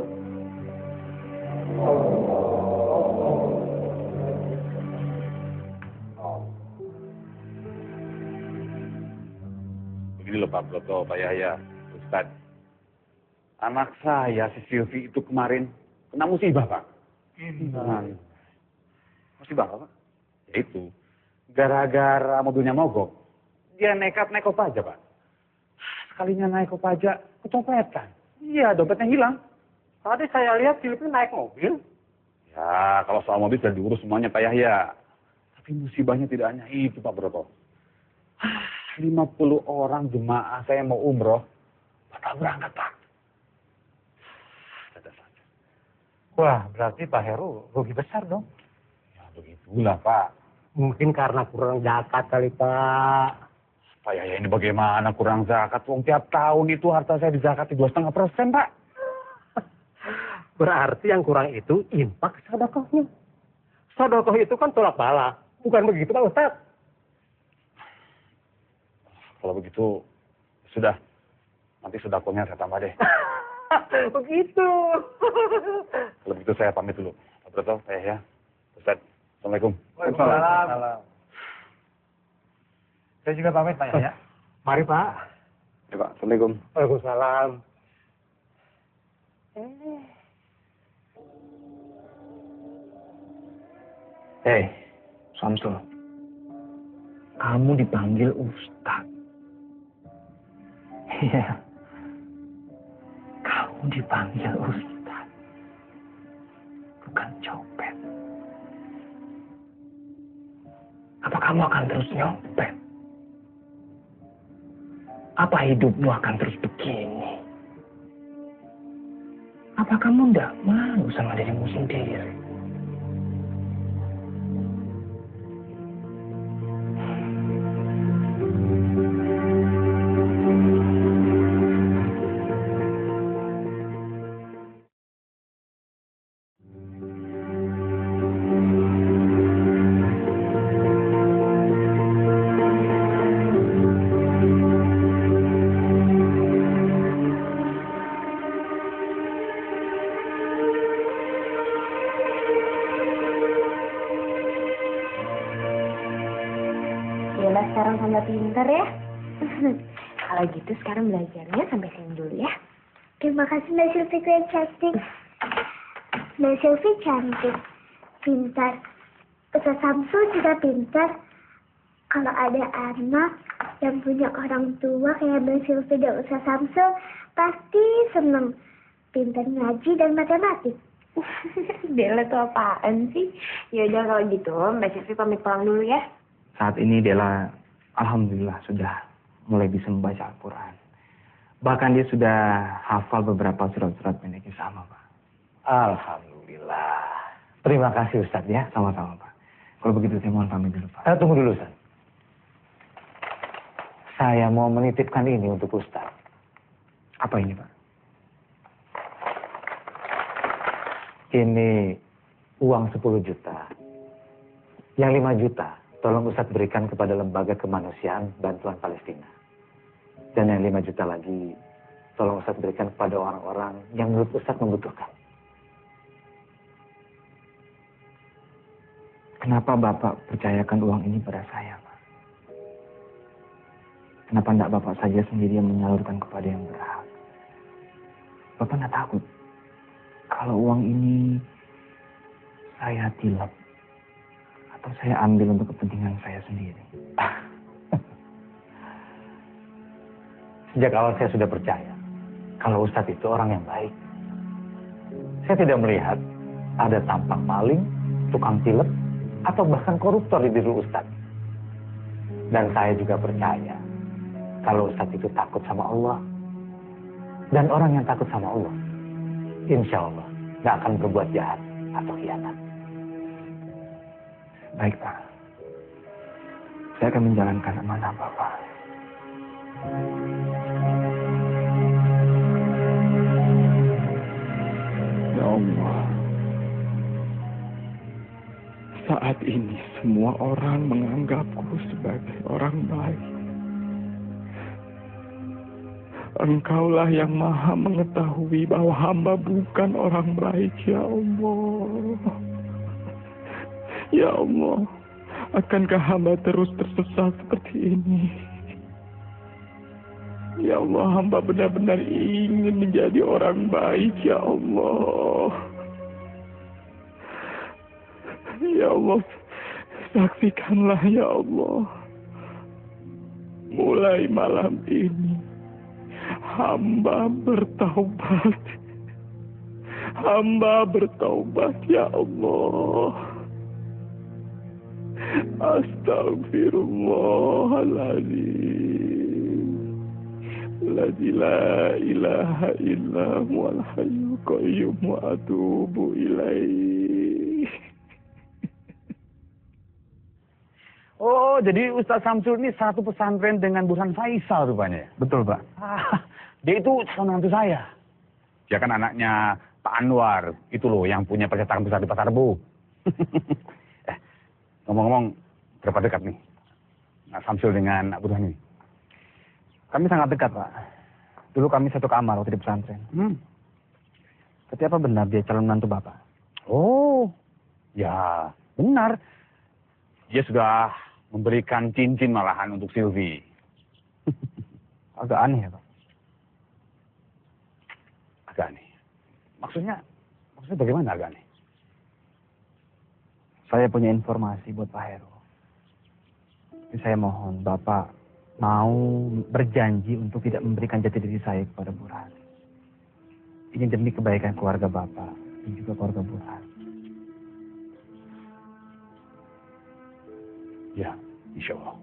Begini loh Pak Broto, Pak Yahya, Ustaz. Anak saya, si Silvi itu kemarin kena musibah, Pak. Musibah apa, Pak? Ya itu, gara-gara mobilnya mogok. Dia nekat naik kopaja, Pak. Sekalinya naik kopaja, kecopetan. Iya, dompetnya hilang. Tadi saya lihat Silvi naik mobil. Ya, kalau soal mobil sudah diurus semuanya, Pak Yahya. Tapi musibahnya tidak hanya itu, Pak Broto. 50 orang jemaah saya mau umroh, batal berangkat, Pak. Wah, berarti Pak Heru rugi besar dong. Ya, begitulah, Pak. Mungkin karena kurang zakat kali, Pak. Pak Yahya, ini bagaimana kurang zakat? Wong tiap tahun itu harta saya dizakati 2,5%, Pak. Berarti yang kurang itu infak sedekahnya. Sedekah itu kan tolak bala. Bukan begitu, Pak Ustaz? Kalau begitu, sudah. Nanti sedekahnya saya tambah deh. Begitu. Kalau begitu saya pamit dulu. Pak Broto, Pak Yahya, Ustaz, Assalamualaikum. Waalaikumsalam. Saya juga pamit, Pak Yahya. Mari, Pak. Ya, Pak. Assalamualaikum. Waalaikumsalam. Hei, Samsul. Kamu dipanggil Ustaz. Iya. Kamu dipanggil Ustaz. Bukan copet. Apa kamu akan terus nyopet? Apa hidupmu akan terus begini? Apa kamu tidak malu sama dirimu sendiri? Yola sekarang tambah pintar ya. Kalau gitu sekarang belajarnya sampai sini dulu ya. Terima kasih Mbak Sylvie yang cantik. Mbak Sylvie cantik, pintar. Ustaz Samsul juga pintar. Kalau ada anak yang punya orang tua kayak Mbak Sylvie dan Ustaz Samsul, pasti seneng. Pintar ngaji dan matematik. Dela tuh apaan sih? Yaudah kalau gitu Mbak Sylvie pamit pulang dulu ya. Saat ini Dela, alhamdulillah sudah mulai bisa membaca Al-Quran. Bahkan dia sudah hafal beberapa surat-surat pendeknya sama, Pak. Alhamdulillah. Terima kasih Ustadz ya. Sama-sama, Pak. Kalau begitu saya mohon pamit dulu, Pak. Tunggu dulu Ustadz. Saya mau menitipkan ini untuk Ustadz. Apa ini, Pak? Ini uang 10 juta. Yang 5 juta, tolong Ustadz berikan kepada Lembaga Kemanusiaan Bantuan Palestina. Dan yang 5 juta lagi, tolong Ustadz berikan kepada orang-orang yang menurut Ustadz membutuhkan. Kenapa Bapak percayakan uang ini pada saya, Pak? Kenapa tidak Bapak saja sendiri yang menyalurkan kepada yang berhak? Bapak tidak takut kalau uang ini saya tilap atau saya ambil untuk kepentingan saya sendiri? Sejak awal saya sudah percaya kalau Ustadz itu orang yang baik. Saya tidak melihat ada tampak maling, tukang tilep, atau bahkan koruptor di diri Ustadz. Dan saya juga percaya kalau Ustadz itu takut sama Allah. Dan orang yang takut sama Allah, insya Allah gak akan berbuat jahat atau khianat. Baik, Pak. Saya akan menjalankan amanah Bapak. Ya Allah, saat ini semua orang menganggapku sebagai orang baik. Engkaulah yang maha mengetahui bahwa hamba bukan orang baik, ya Allah. Ya Allah, akankah hamba terus tersesat seperti ini? Ya Allah, hamba benar-benar ingin menjadi orang baik, ya Allah. Ya Allah, saksikanlah ya Allah. Mulai malam ini, hamba bertaubat. Hamba bertaubat ya Allah. Astaghfirullahaladzim. La ilaha illa huwal hayyul qayyum wa atubu ilaih. Oh, jadi Ustaz Samsul ini satu pesantren dengan Burhan Faisal rupanya. Betul, Pak. Dia itu calon mantu saya. Dia kan anaknya Pak Anwar. Itu loh yang punya percetakan besar di Pasar Rebo. Ngomong-ngomong, berapa dekat nih Nak Samsul dengan Nak Burhan ini? Kami sangat dekat, Pak. Dulu kami satu kamar waktu di pesantren. Tapi apa benar dia calon mantu Bapak? Oh, ya benar. Dia sudah memberikan cincin malahan untuk Silvi. Agak aneh ya, Pak. Agak aneh. Maksudnya bagaimana agak aneh? Saya punya informasi buat Pak Heru. Jadi saya mohon Bapak mau berjanji untuk tidak memberikan jati diri saya kepada Burhan. Ini demi kebaikan keluarga Bapak dan juga keluarga Burhan. Ya, insya Allah.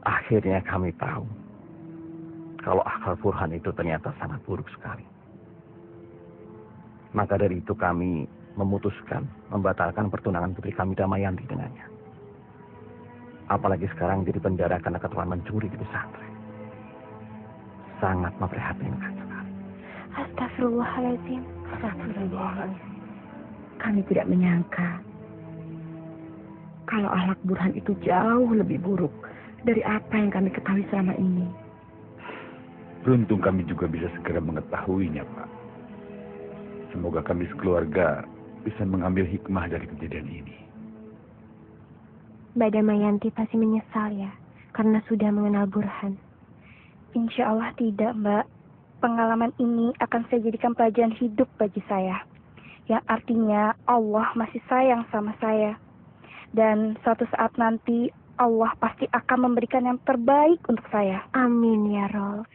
Akhirnya kami tahu kalau akal Burhan itu ternyata sangat buruk sekali. Maka dari itu kami memutuskan membatalkan pertunangan putri kami Damayanti dengannya. Apalagi sekarang jadi penjara karena ketuaan mencuri di pesantren. Sangat memprihatinkan sekali. Astagfirullahaladzim. Astagfirullahaladzim. Kami tidak menyangka kalau akhlak Burhan itu jauh lebih buruk dari apa yang kami ketahui selama ini. Beruntung kami juga bisa segera mengetahuinya, Pak. Semoga kami sekeluarga bisa mengambil hikmah dari kejadian ini. Mbak Damayanti pasti menyesal ya, karena sudah mengenal Burhan. Insya Allah tidak, Mbak. Pengalaman ini akan saya jadikan pelajaran hidup bagi saya. Yang artinya Allah masih sayang sama saya. Dan suatu saat nanti Allah pasti akan memberikan yang terbaik untuk saya. Amin ya Rob.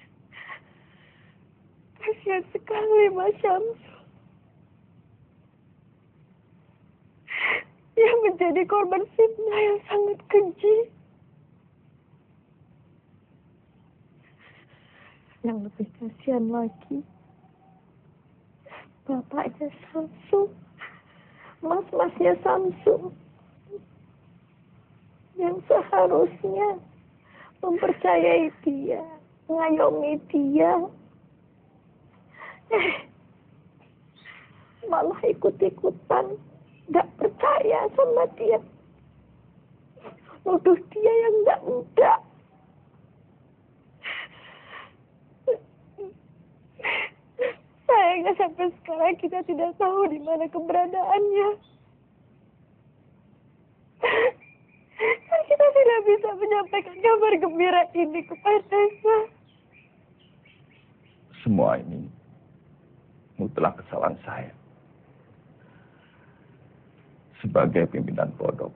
Kasihan sekali Mas Syamsul. Yang menjadi korban fitnah yang sangat keji. Yang lebih kasihan lagi, bapaknya Samsu, mas-masnya Samsu, yang seharusnya mempercayai dia, mengayomi dia, malah ikut-ikutan, gak percaya sama dia, nuduh dia yang enggak. Sayangnya sampai sekarang kita tidak tahu di mana keberadaannya. Kita tidak bisa menyampaikan kabar gembira ini kepadanya. Semua ini mutlak kesalahan saya. Sebagai pimpinan pondok,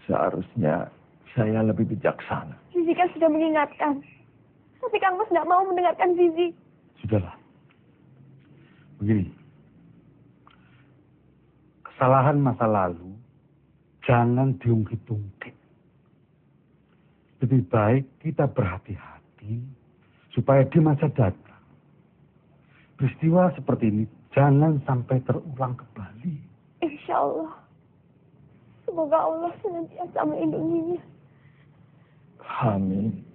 seharusnya saya lebih bijaksana. Zizi kan sudah mengingatkan. Tapi Kang Mas tidak mau mendengarkan Zizi. Sudahlah. Begini. Kesalahan masa lalu jangan diungkit-ungkit. Lebih baik kita berhati-hati supaya di masa datang peristiwa seperti ini jangan sampai terulang kembali. Insya Allah. Semoga Allah senantiasa melindunginya. Amin.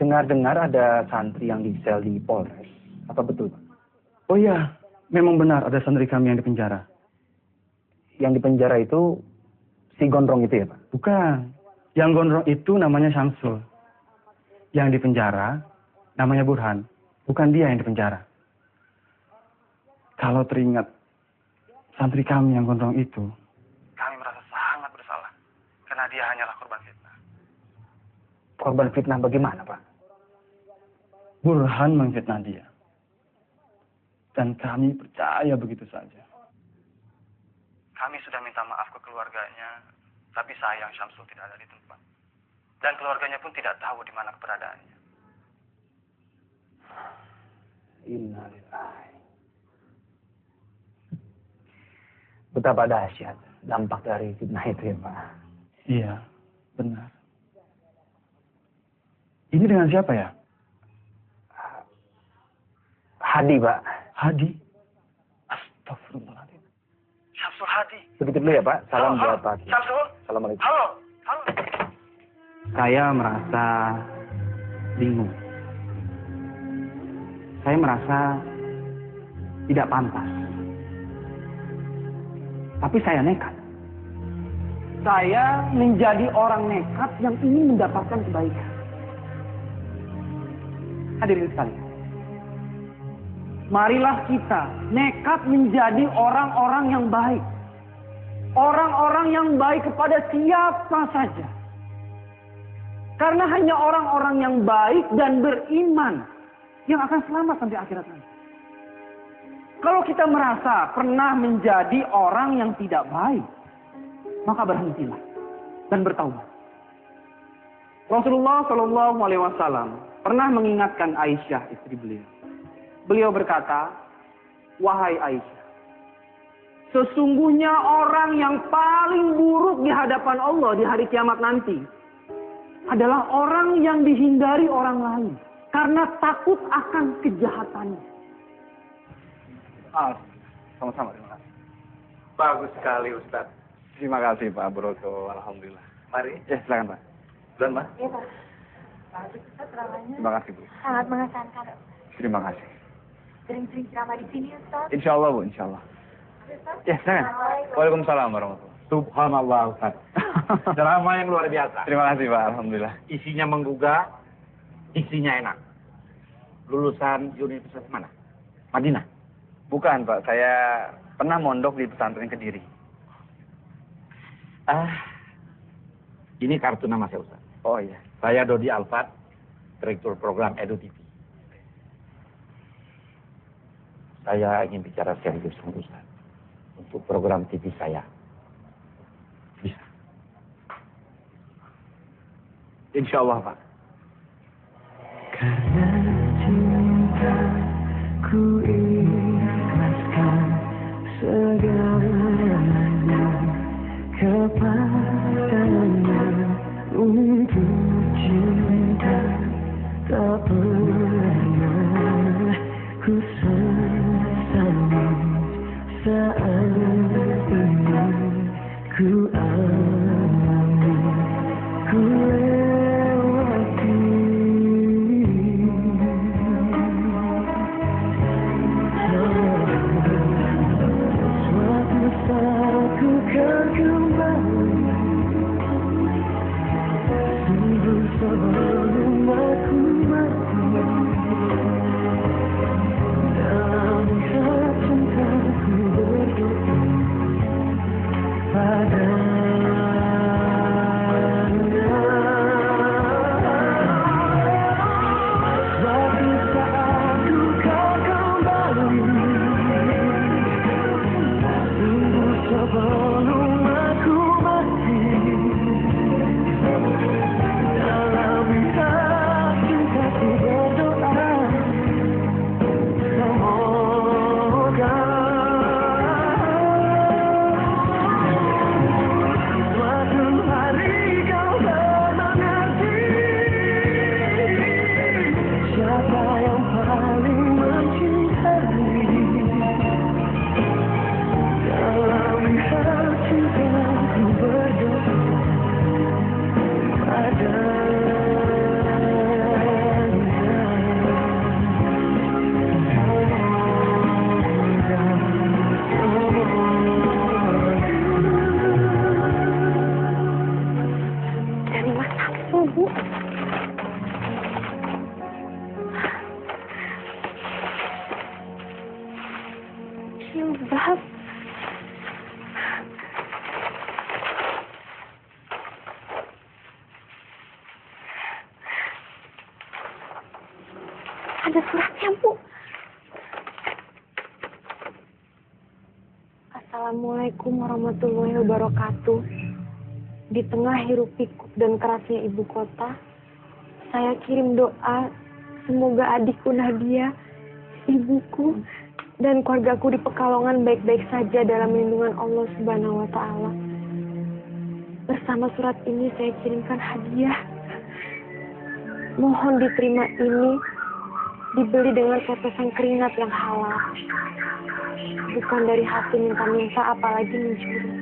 Dengar-dengar ada santri yang disel di Polres. Apa betul, Pak? Oh iya, memang benar ada santri kami yang dipenjara. Yang dipenjara itu si gondrong itu ya, Pak? Bukan. Yang gondrong itu namanya Syamsul. Yang dipenjara namanya Burhan. Bukan dia yang dipenjara. Kalau teringat santri kami yang gondrong itu, kami merasa sangat bersalah. Karena dia hanyalah korban fitnah. Korban fitnah bagaimana, Pak? Burhan memfitnah dia. Dan kami percaya begitu saja. Kami sudah minta maaf ke keluarganya, tapi sayang Syamsul tidak ada di tempat. Dan keluarganya pun tidak tahu di mana keberadaannya. Innalillahi. Betapa dahsyat dampak dari fitnah itu ya, Pak. Iya, benar. Ini dengan siapa ya? Hadi, Pak. Hadi? Astagfirullahaladzim. Syamsul Hadi. Begitu dulu ya, Pak. Salam buat Pak. Syamsul. Assalamualaikum. Halo. Halo. Saya merasa bingung. Saya merasa tidak pantas. Tapi saya nekat. Saya menjadi orang nekat yang ingin mendapatkan kebaikan. Hadirin sekalian. Marilah kita nekat menjadi orang-orang yang baik. Orang-orang yang baik kepada siapa saja. Karena hanya orang-orang yang baik dan beriman yang akan selamat sampai akhirat nanti. Kalau kita merasa pernah menjadi orang yang tidak baik, maka berhentilah dan bertaubat. Rasulullah Shallallahu Alaihi Wasallam pernah mengingatkan Aisyah, istri beliau. Beliau berkata, wahai Aisyah, sesungguhnya orang yang paling buruk di hadapan Allah di hari kiamat nanti adalah orang yang dihindari orang lain karena takut akan kejahatannya. Sama-sama, terima kasih. Bagus sekali, Ustaz. Terima kasih, Pak Broto. Alhamdulillah. Mari. Ya, silakan, Pak. Dan, Pak. Iya, Pak. Bagus, Ustaz, terangannya. Terima kasih, Bu. Sangat mengesankan. Terima kasih. Sering-sering ceramah di sini, Ustaz. Insya Allah, Bu. Insya Allah. Ustaz. Ya, silakan. Waalaikumsalam warahmatullahi wabarakatuh. Subhanallah, Ustaz. Ceramah yang luar biasa. Terima kasih, Pak. Alhamdulillah. Isinya menggugah, isinya enak. Lulusan universitas mana? Madinah? Bukan, Pak. Saya pernah mondok di pesantren Kediri. Ini kartu nama saya, Ustaz. Oh iya. Saya Dodi Alfat, Direktur Program Edu TV. Saya ingin bicara serius dengan Ustaz untuk program TV saya. Bisa? Insya Allah, Pak. Karena cinta ku ikhlaskan segalanya kepadanya untuk saat ini ku alami, ku lewati. Suatu saat ku kan kembali, sungguh sebelum aku mati. Dalam hati cintaku berdoa padanya. Suatu saat ku kan kembali, sungguh sebelum aku mati. Dalam hati cintaku berdoa, semoga suatu hari kau mengerti siapa yang paling mencintai. Dalam hati cintaku berdoa padanya. Dari Mas Samsul, Bu. Jilbab. Ada suratnya, Bu. Assalamualaikum warahmatullahi wabarakatuh. Di tengah hiruk pikuk dan kerasnya ibu kota, saya kirim doa semoga adikku Nadia, ibuku, dan keluargaku di Pekalongan baik-baik saja dalam lindungan Allah Subhanahu wa Ta'ala. Bersama surat ini saya kirimkan hadiah. Mohon diterima ini, dibeli dengan tetesan keringat yang halal. Bukan dari hati minta-minta, apalagi mencuri.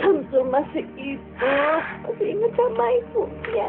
Samsul masih hidup, masih ingat sama ibunya.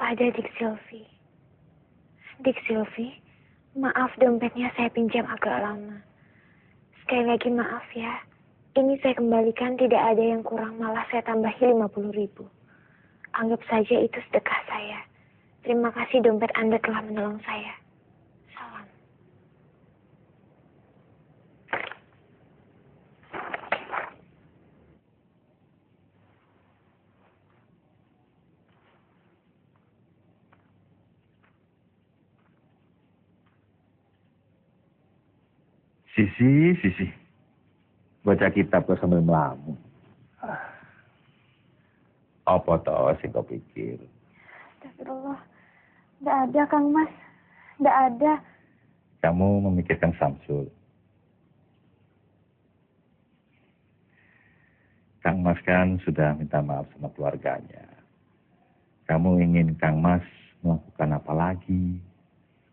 Kepada Dik Silvi. Dik Silvi, maaf dompetnya saya pinjam agak lama. Sekali lagi maaf ya. Ini saya kembalikan, tidak ada yang kurang, malah saya tambahi 50.000. Anggap saja itu sedekah saya. Terima kasih dompet Anda telah menolong saya. Salam. Sisi. Baca kitab kok sambil melamun. Apa toh sing kau pikir? Astagfirullah. Tidak ada, Kang Mas. Tidak ada. Kamu memikirkan Samsul. Kang Mas kan sudah minta maaf sama keluarganya. Kamu ingin Kang Mas melakukan apa lagi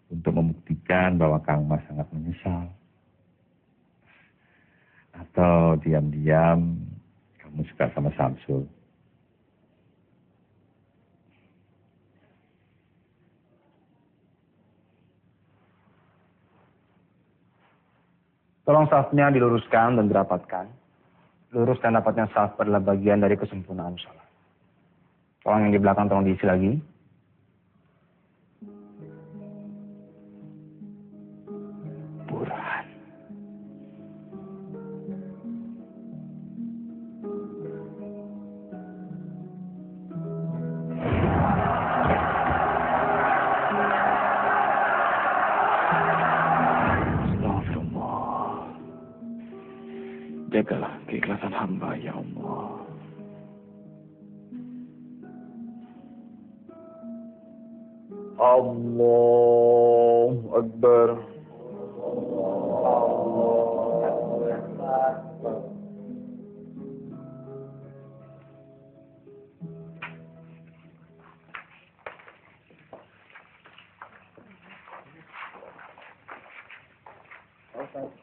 untuk membuktikan bahwa Kang Mas sangat menyesal? Atau diam-diam kamu suka sama Samsul? Tolong safnya diluruskan dan dirapatkan. Lurus dan rapatnya saf adalah bagian dari kesempurnaan sholat. Tolong yang di belakang tolong diisi lagi. Burhan. Astagfirullah. Jagalah keikhlasan hamba ya Allah. Allahu Akbar.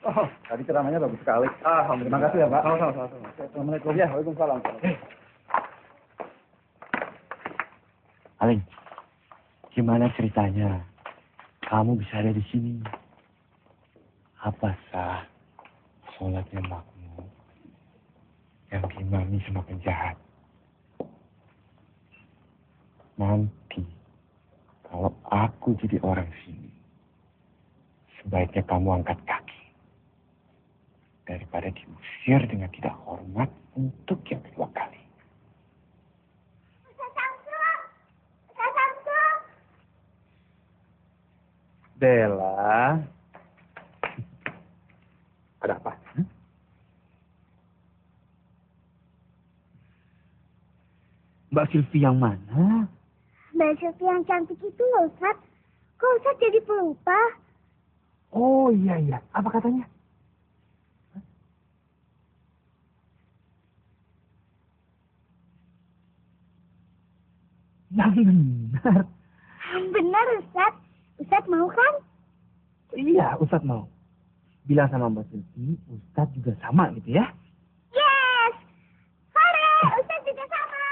Oh, tadi ceramahnya bagus sekali. Terima kasih ya, Pak. Sama-sama. Assalamualaikum. Ya, waalaikumsalam. Aling, gimana ceritanya? Kamu bisa ada di sini. Apa sah sholatnya makmum yang diimami sama penjahat? Nanti kalau aku jadi orang sini, sebaiknya kamu angkat kaki daripada diusir dengan tidak hormat untuk yang kedua kali. Bella. Ada apa? Mbak Silvi yang mana? Mbak Silvi yang cantik itu loh, Ustaz. Kok Ustaz jadi pelupa? Oh iya. Apa katanya? Yang benar. Benar, Ustaz. Ustaz mau kan? Iya, Ustaz mau. Bilang sama Mbak Silvi, Ustaz juga sama gitu ya. Yes! Hore, Ustaz juga sama.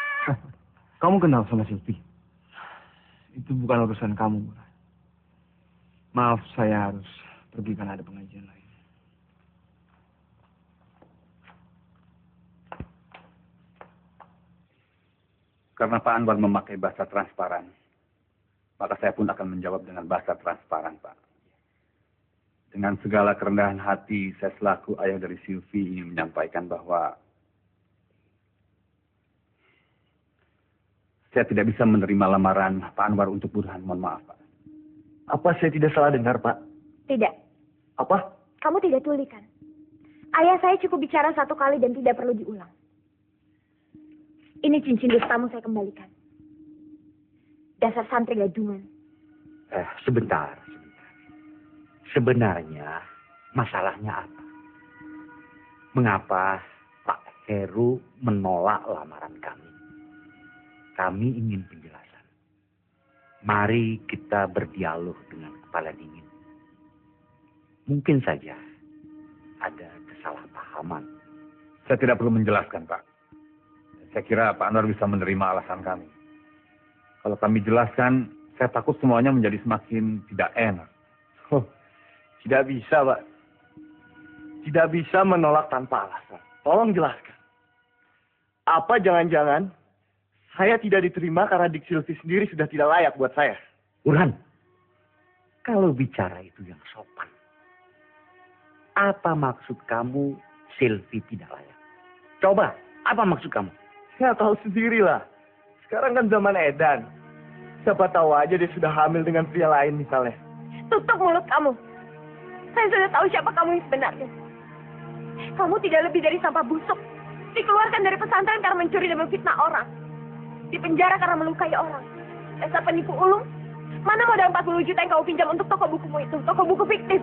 Kamu kenal sama Silvi? Itu bukan urusan kamu. Maaf, saya harus pergi karena ada pengajian lain. Karena Pak Anwar memakai bahasa transparan, maka saya pun akan menjawab dengan bahasa transparan, Pak. Dengan segala kerendahan hati, saya selaku ayah dari Silvi ingin menyampaikan bahwa saya tidak bisa menerima lamaran Pak Anwar untuk Burhan. Mohon maaf, Pak. Apa saya tidak salah dengar, Pak? Tidak. Apa? Kamu tidak tuli kan? Ayah saya cukup bicara satu kali dan tidak perlu diulang. Ini cincin dustamu saya kembalikan. Dasar santri gadungan. Sebentar. Sebenarnya masalahnya apa? Mengapa Pak Heru menolak lamaran kami? Kami ingin penjelasan. Mari kita berdialog dengan kepala dingin. Mungkin saja ada kesalahpahaman. Saya tidak perlu menjelaskan, Pak. Saya kira Pak Anwar bisa menerima alasan kami. Kalau kami jelaskan, saya takut semuanya menjadi semakin tidak enak. Tidak bisa, Pak. Tidak bisa menolak tanpa alasan. Tolong jelaskan. Apa jangan-jangan saya tidak diterima karena Dik Silvi sendiri sudah tidak layak buat saya? Burhan, kalau bicara itu yang sopan. Apa maksud kamu Silvi tidak layak? Coba, apa maksud kamu? Ya tahu sendirilah. Sekarang kan zaman edan. Siapa tahu aja dia sudah hamil dengan pria lain misalnya. Tutup mulut kamu. Saya sudah tahu siapa kamu yang sebenarnya. Kamu tidak lebih dari sampah busuk. Dikeluarkan dari pesantren karena mencuri dan memfitnah orang. Dipenjara karena melukai orang. Dasar penipu ulung. Mana modal 40 juta yang kau pinjam untuk toko bukumu itu? Toko buku fiktif.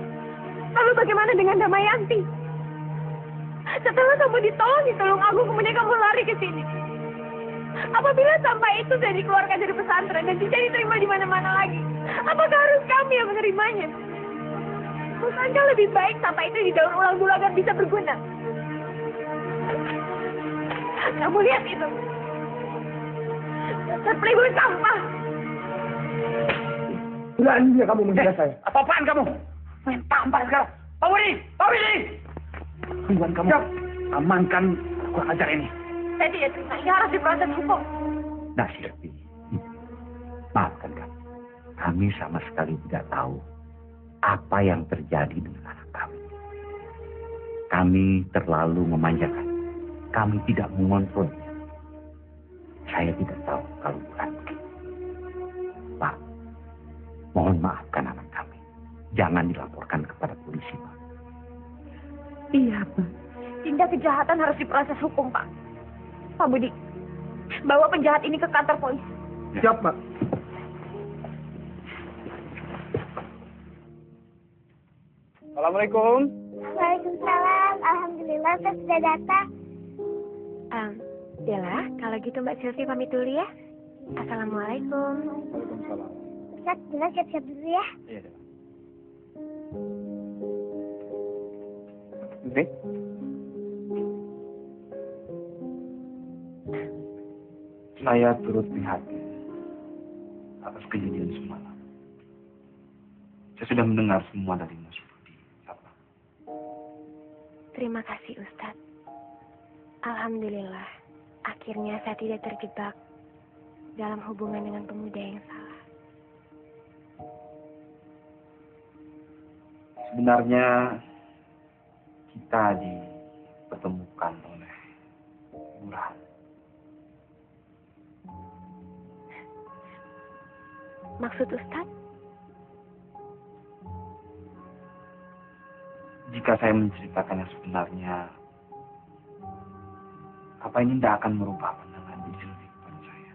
Lalu bagaimana dengan Damayanti? Setelah kamu ditolong di Tulungagung, kemudian kamu lari ke sini. Apabila sampah itu sudah dikeluarkan dari pesantren dan tidak diterima di mana-mana lagi, apakah harus kami yang menerimanya? Bukankah lebih baik sampah itu didaur ulang dulu agar bisa berguna? Kamu lihat itu. Terpelihara sampah. Berani kamu menghina saya. Apa-apaan kamu? Main tampar sekarang. Pak Widi! Tuhan kamu. Amankan kurang ajar ini. Saya tidak terima. Ini harus diproses hukum. Nah, Silvi, maafkan kami. Kami sama sekali tidak tahu apa yang terjadi dengan anak kami. Kami terlalu memanjakan. Kami tidak mengontrol. Saya tidak tahu kalau bukan begitu. Pak, mohon maafkan anak kami. Jangan dilaporkan kepada polisi, Pak. Iya, Pak. Tindak kejahatan harus diproses hukum, Pak. Pak Budi, bawa penjahat ini ke kantor polisi. Siap, Pak. Assalamualaikum. Waalaikumsalam. Alhamdulillah Ustaz sudah datang. Bella, kalau gitu Mbak Silvi pamit dulu ya. Assalamualaikum. Waalaikumsalam. Ustaz, Bella siap-siap dulu ya. Iya. Nanti. Saya turut prihatin atas kejadian semalam. Saya sudah mendengar semua dari Mas Budi. Terima kasih Ustadz. Alhamdulillah, akhirnya saya tidak terjebak dalam hubungan dengan pemuda yang salah. Sebenarnya kita dipertemukan oleh Burhan. Maksud Ustadz? Jika saya menceritakan yang sebenarnya, apa ini tidak akan merubah pandangan di Silvi kepada saya?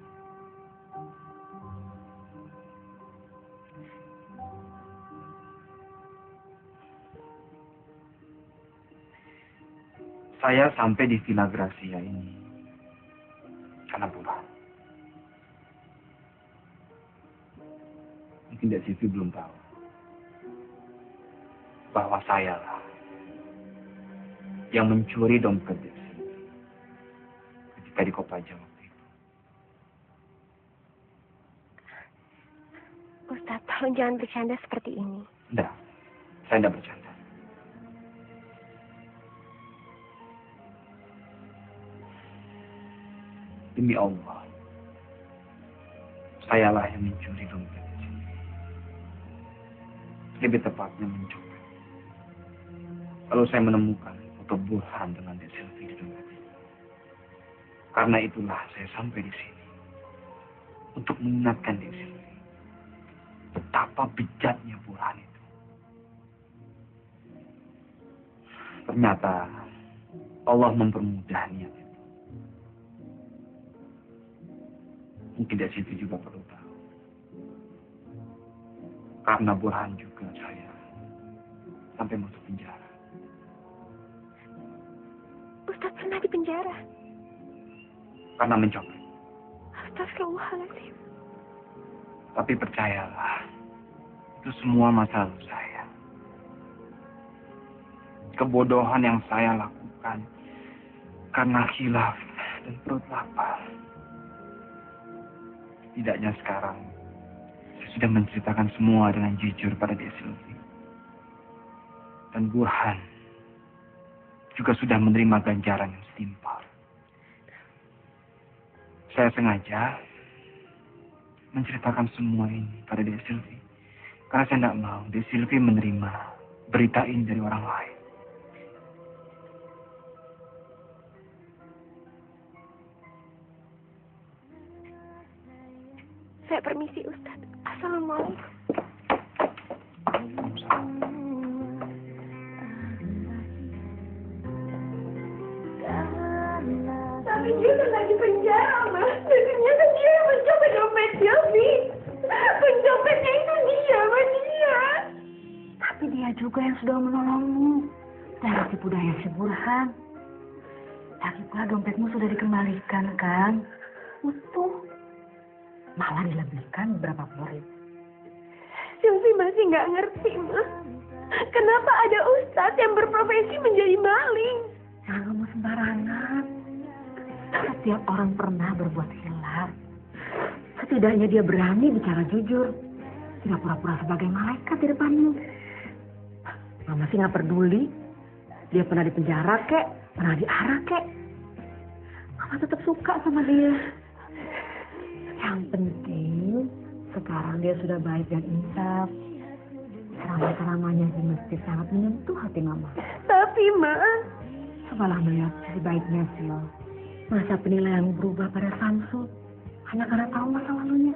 Saya sampai di Villa Gracia ini karena Burhan. Mungkin Dek Silvi belum tahu bahwa saya lah yang mencuri dompet Dek Silvi ketika di Kopaja waktu itu. Ustadz, tolong jangan bercanda seperti ini. Tidak, saya tidak bercanda. Demi Allah, sayalah yang mencuri dompet. Lebih tepatnya mencopet. Lalu saya menemukan foto Burhan dengan Dek Silvi di dompet itu. Karena itulah saya sampai di sini untuk mengingatkan Dek Silvi betapa bejatnya Burhan itu. Ternyata Allah mempermudah niat itu. Mungkin Dek Silvi juga perlu tahu. Karena Burhan juga saya sampai masuk penjara. Ustadz pernah di penjara? Karena mencopet. Astagfirullahaladzim. Tapi percayalah, itu semua masa lalu saya. Kebodohan yang saya lakukan karena khilaf dan perut lapar. Setidaknya sekarang sudah menceritakan semua dengan jujur pada Dek Silvi. Dan Burhan juga sudah menerima ganjaran yang setimpal. Saya sengaja menceritakan semua ini pada Dek Silvi. Karena saya tidak mau Dek Silvi menerima berita ini dari orang lain. Saya permisi Ustadz. Assalamualaikum. Tapi dia pernah di penjara, Mas. Dan ternyata dia yang mencopet dompet Silvi. Pencopetnya itu dia, Mas, dia. Tapi dia juga yang sudah menolongmu dari tipu daya si Burhan. Lagi pula dompetmu sudah dikembalikan, kan? Utuh. Malah dilebihkan beberapa puluh ribu. Silvi masih nggak ngerti, Mas. Kenapa ada ustadz yang berprofesi menjadi maling? Jangan ngomong sembarangan. Setiap orang pernah berbuat hilaf. Setidaknya dia berani bicara jujur. Tidak pura-pura sebagai malaikat di depanmu. Mama sih nggak peduli. Dia pernah di penjara kek, pernah diarak kek. Mama tetap suka sama dia. Sekarang dia sudah baik dan insaf. Ceramah-ceramahnya di masjid sangat menyentuh hati Mama. Tapi, Ma, Cobalah melihat sisi baiknya, Sil. Masa penilaian berubah pada Samsul hanya karena tahu masa lalunya.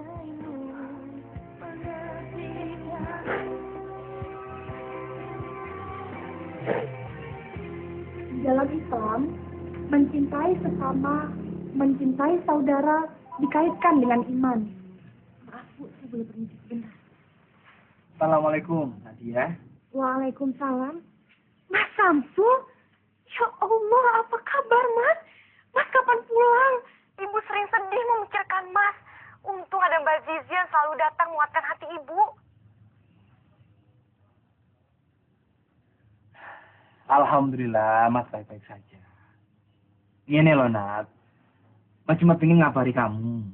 Dalam Islam, mencintai sesama, mencintai saudara dikaitkan dengan iman. Maaf, Bu, saya boleh permisi sebentar. Assalamualaikum, Nadia. Waalaikumsalam. Mas Samsul? Ya Allah, apa kabar, Mas? Mas kapan pulang? Ibu sering sedih memikirkan Mas. Untung ada Mbak Zizi yang selalu datang menguatkan hati Ibu. Alhamdulillah, Mas baik-baik saja. Ini loh, Nat. Mas cuma pengen ngabari kamu.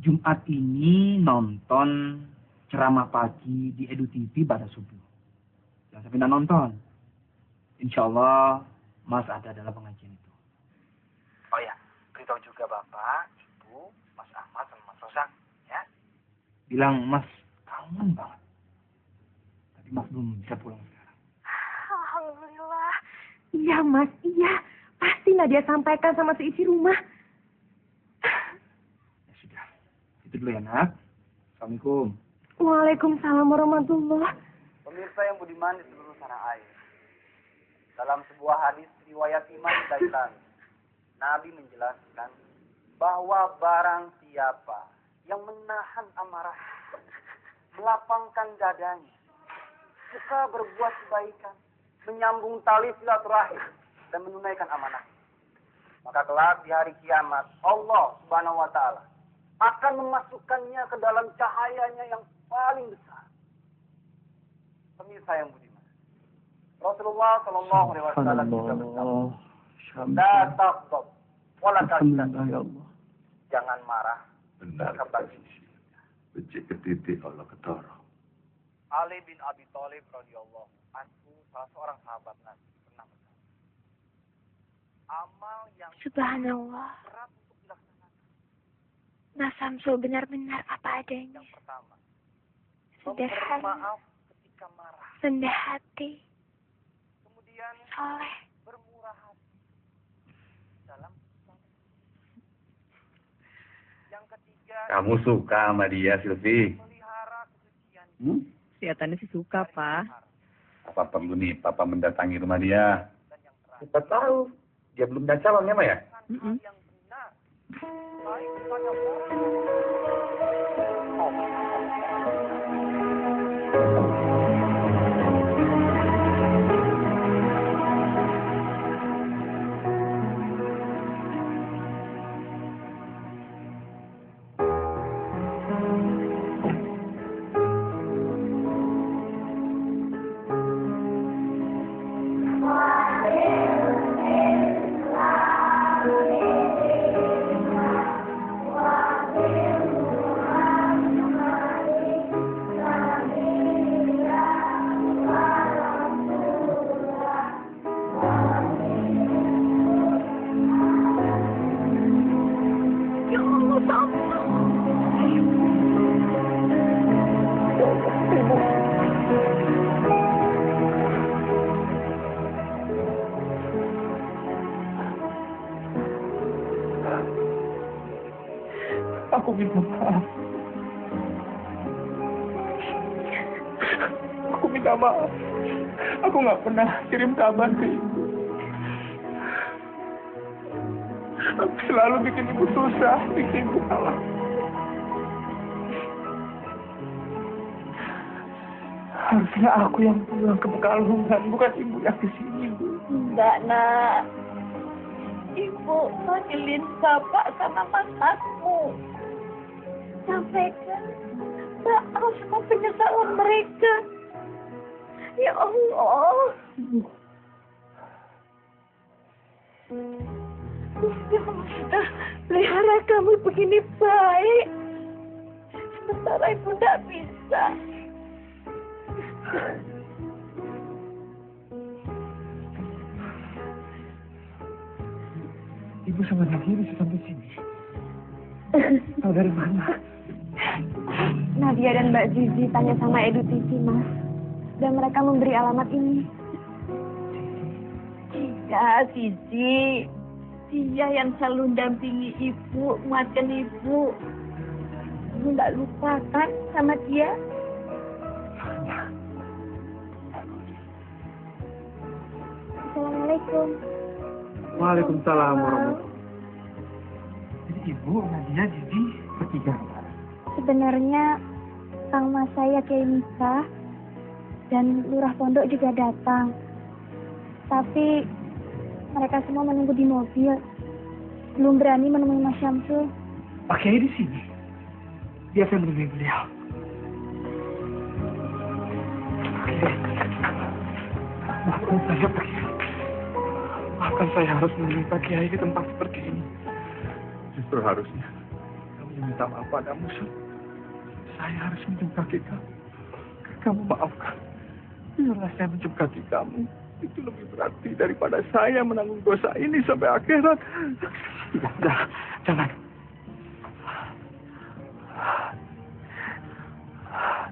Jumat ini nonton ceramah pagi di Edu TV pada subuh. Jangan sampai nggak nonton. Insya Allah, Mas ada dalam pengajian itu. Oh ya, beritahu juga Bapak, Ibu, Mas Ahmad, sama Mas Rosak, ya. Bilang, Mas kangen banget. Tapi Mas belum bisa pulang sekarang. Alhamdulillah. Iya, Mas, iya. Pasti Nadia sampaikan sama seisi rumah. Ya sudah, itu dulu ya, Nak. Assalamualaikum. Waalaikumsalam warahmatullahi. Pemirsa yang budiman di seluruh tanah air. Dalam sebuah hadis riwayat Imam Dailami, Nabi menjelaskan bahwa barang siapa yang menahan amarah, melapangkan dadanya, suka berbuat kebaikan, menyambung tali silaturahim, dan menunaikan amanah, maka kelak di hari kiamat Allah Subhanahu wa Ta'ala akan memasukkannya ke dalam cahayanya yang paling besar. Pemirsa yang budiman, Rasulullah Shallallahu Alaihi Wasallam juga bersabda, "La taghdab, wala tahzan." Jangan marah. Benar kata Sisi. Becik ketitik Allah ketara. Ali bin Abi Thalib radhiyallahu anhu, salah seorang sahabat Nabi, pernah berkata, amal yang Subhanallah. berat untuk dilaksanakan. Mas Samsul benar-benar apa adanya. Yang pertama, Sederhana, maaf ketika marah. rendah hati, Kemudian soleh. bermurah hati dalam yang ketiga, Kamu suka sama dia, Silvi? Kelihatannya sih suka, Pak. Apa perlu nih Papa mendatangi rumah dia? Siapa tahu. Dia belum ada calonnya, Ma ya? Aku minta maaf. Aku minta maaf. Aku nggak pernah kirim kabar ke ibu. Aku selalu bikin ibu susah, bikin ibu kalah. Harusnya aku yang pulang ke Pekalongan, bukan ibu yang ke sini, Bu. Enggak, Nak. Ibu manggilin bapak sama masakmu. Sampaikan maaf sama penyesalan mereka. Ya Allah. Ya, pelihara kamu begini baik. Sementara ibu tidak bisa. Ibu sama Nadia bisa sampai sini. Tahu dari mana? Nadia dan Mbak Zizi tanya sama Edu TV, Mas. Dan mereka memberi alamat ini. Iya, Zizi. Dia yang selalu mendampingi ibu, menguatkan ibu. Kamu nggak lupa kan sama dia? Assalamualaikum. Waalaikumsalam warahmatullahi. Jadi Ibu, Nadia, Zizi bertiga. Sebenarnya Kang Mas saya Kiai Misa dan Lurah Pondok juga datang. Tapi mereka semua menunggu di mobil. Belum berani menemui Mas Syamsul. Pak Kiai di sini. Dia akan menemui beliau. Maafkan saya, Pak Kiai. Maafkan saya harus menemui Pak Kiai di tempat seperti ini. Justru harusnya Kamu minta maaf padamu, Syam. Saya harus mencium kaki kamu. Kamu maafkan. Biarlah saya mencium kaki kamu. Itu lebih berarti daripada saya menanggung dosa ini sampai akhirat. Tidak, jangan.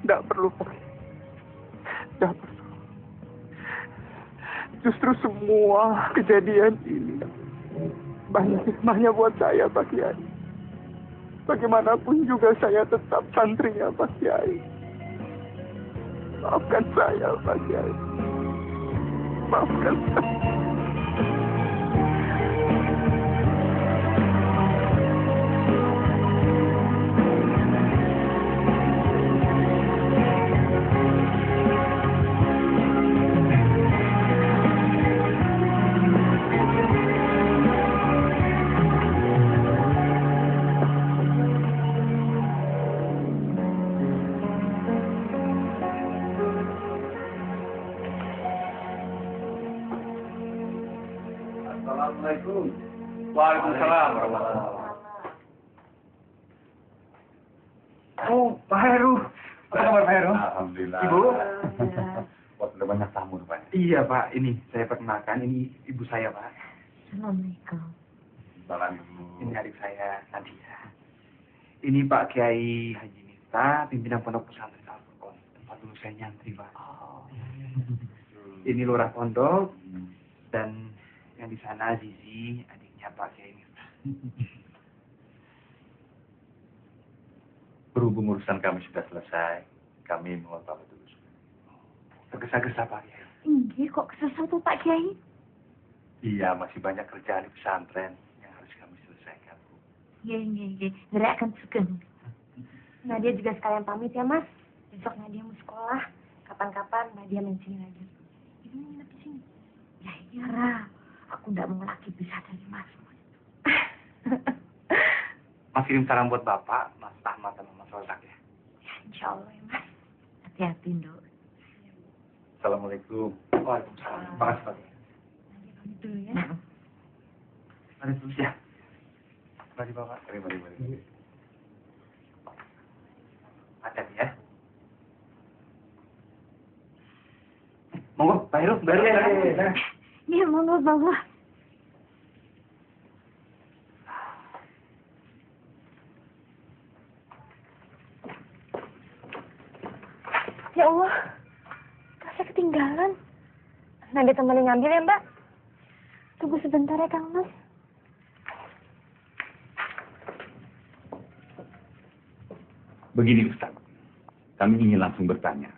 Tidak perlu, Pak. Tidak perlu. Justru semua kejadian ini banyak hikmahnya buat saya, Pak Kiai. Bagaimanapun juga saya tetap santrinya, Pak Kiai. Maafkan saya, Pak Kiai. Maafkan saya. Assalamualaikum. Waalaikumsalam warahmatullahi Oh, Pak Heru. Apa kabar Pak Heru? Alhamdulillah. Ibu? Wah, sudah banyak tamu rupanya. Iya, Pak. Ini saya perkenalkan. Ini ibu saya, Pak. Assalamualaikum. Salam Ibu. Ini adik saya, Nadia. Ini Pak Kiai Haji Miftah, pimpinan pondok pesantren Al-Furqan. Tempat dulu saya nyantri, Pak. Ini lurah pondok. Dan yang di sana Zizi, adiknya Pak Kiai Miftah. Berhubung urusan kami sudah selesai, kami mohon pamit dulu. Tergesa-gesa, Pak Kiai. Ini kok kesesat tuh Pak Kiai? Iya, masih banyak kerjaan di pesantren yang harus kami selesaikan. Iya. Nere akan suka. Nadia juga sekalian pamit ya, Mas. Besok Nadia mau sekolah. Kapan-kapan Nadia main sini lagi. Ibu nginep di sini. Ya iya, Ra. Aku nggak mau lagi pisah dari Mas. Mas kirim salam buat Bapak, Mas Ahmad dan Mas Rozak ya. Ya, insya Allah ya, Mas. Hati-hati, Nduk. Assalamualaikum. Waalaikumsalam. Terima kasih, Pak. Pamit dulu ya. Mari dulu ya. Mari Bapak. Mari. Hati-hati ya. Monggo, Pak Heru, baru ya. Iya, monggo Bapak. Ya Allah, tasnya ketinggalan. Nadia temenin ngambil ya, Mbak. Tunggu sebentar ya, Kang Mas. Begini Ustaz, kami ingin langsung bertanya.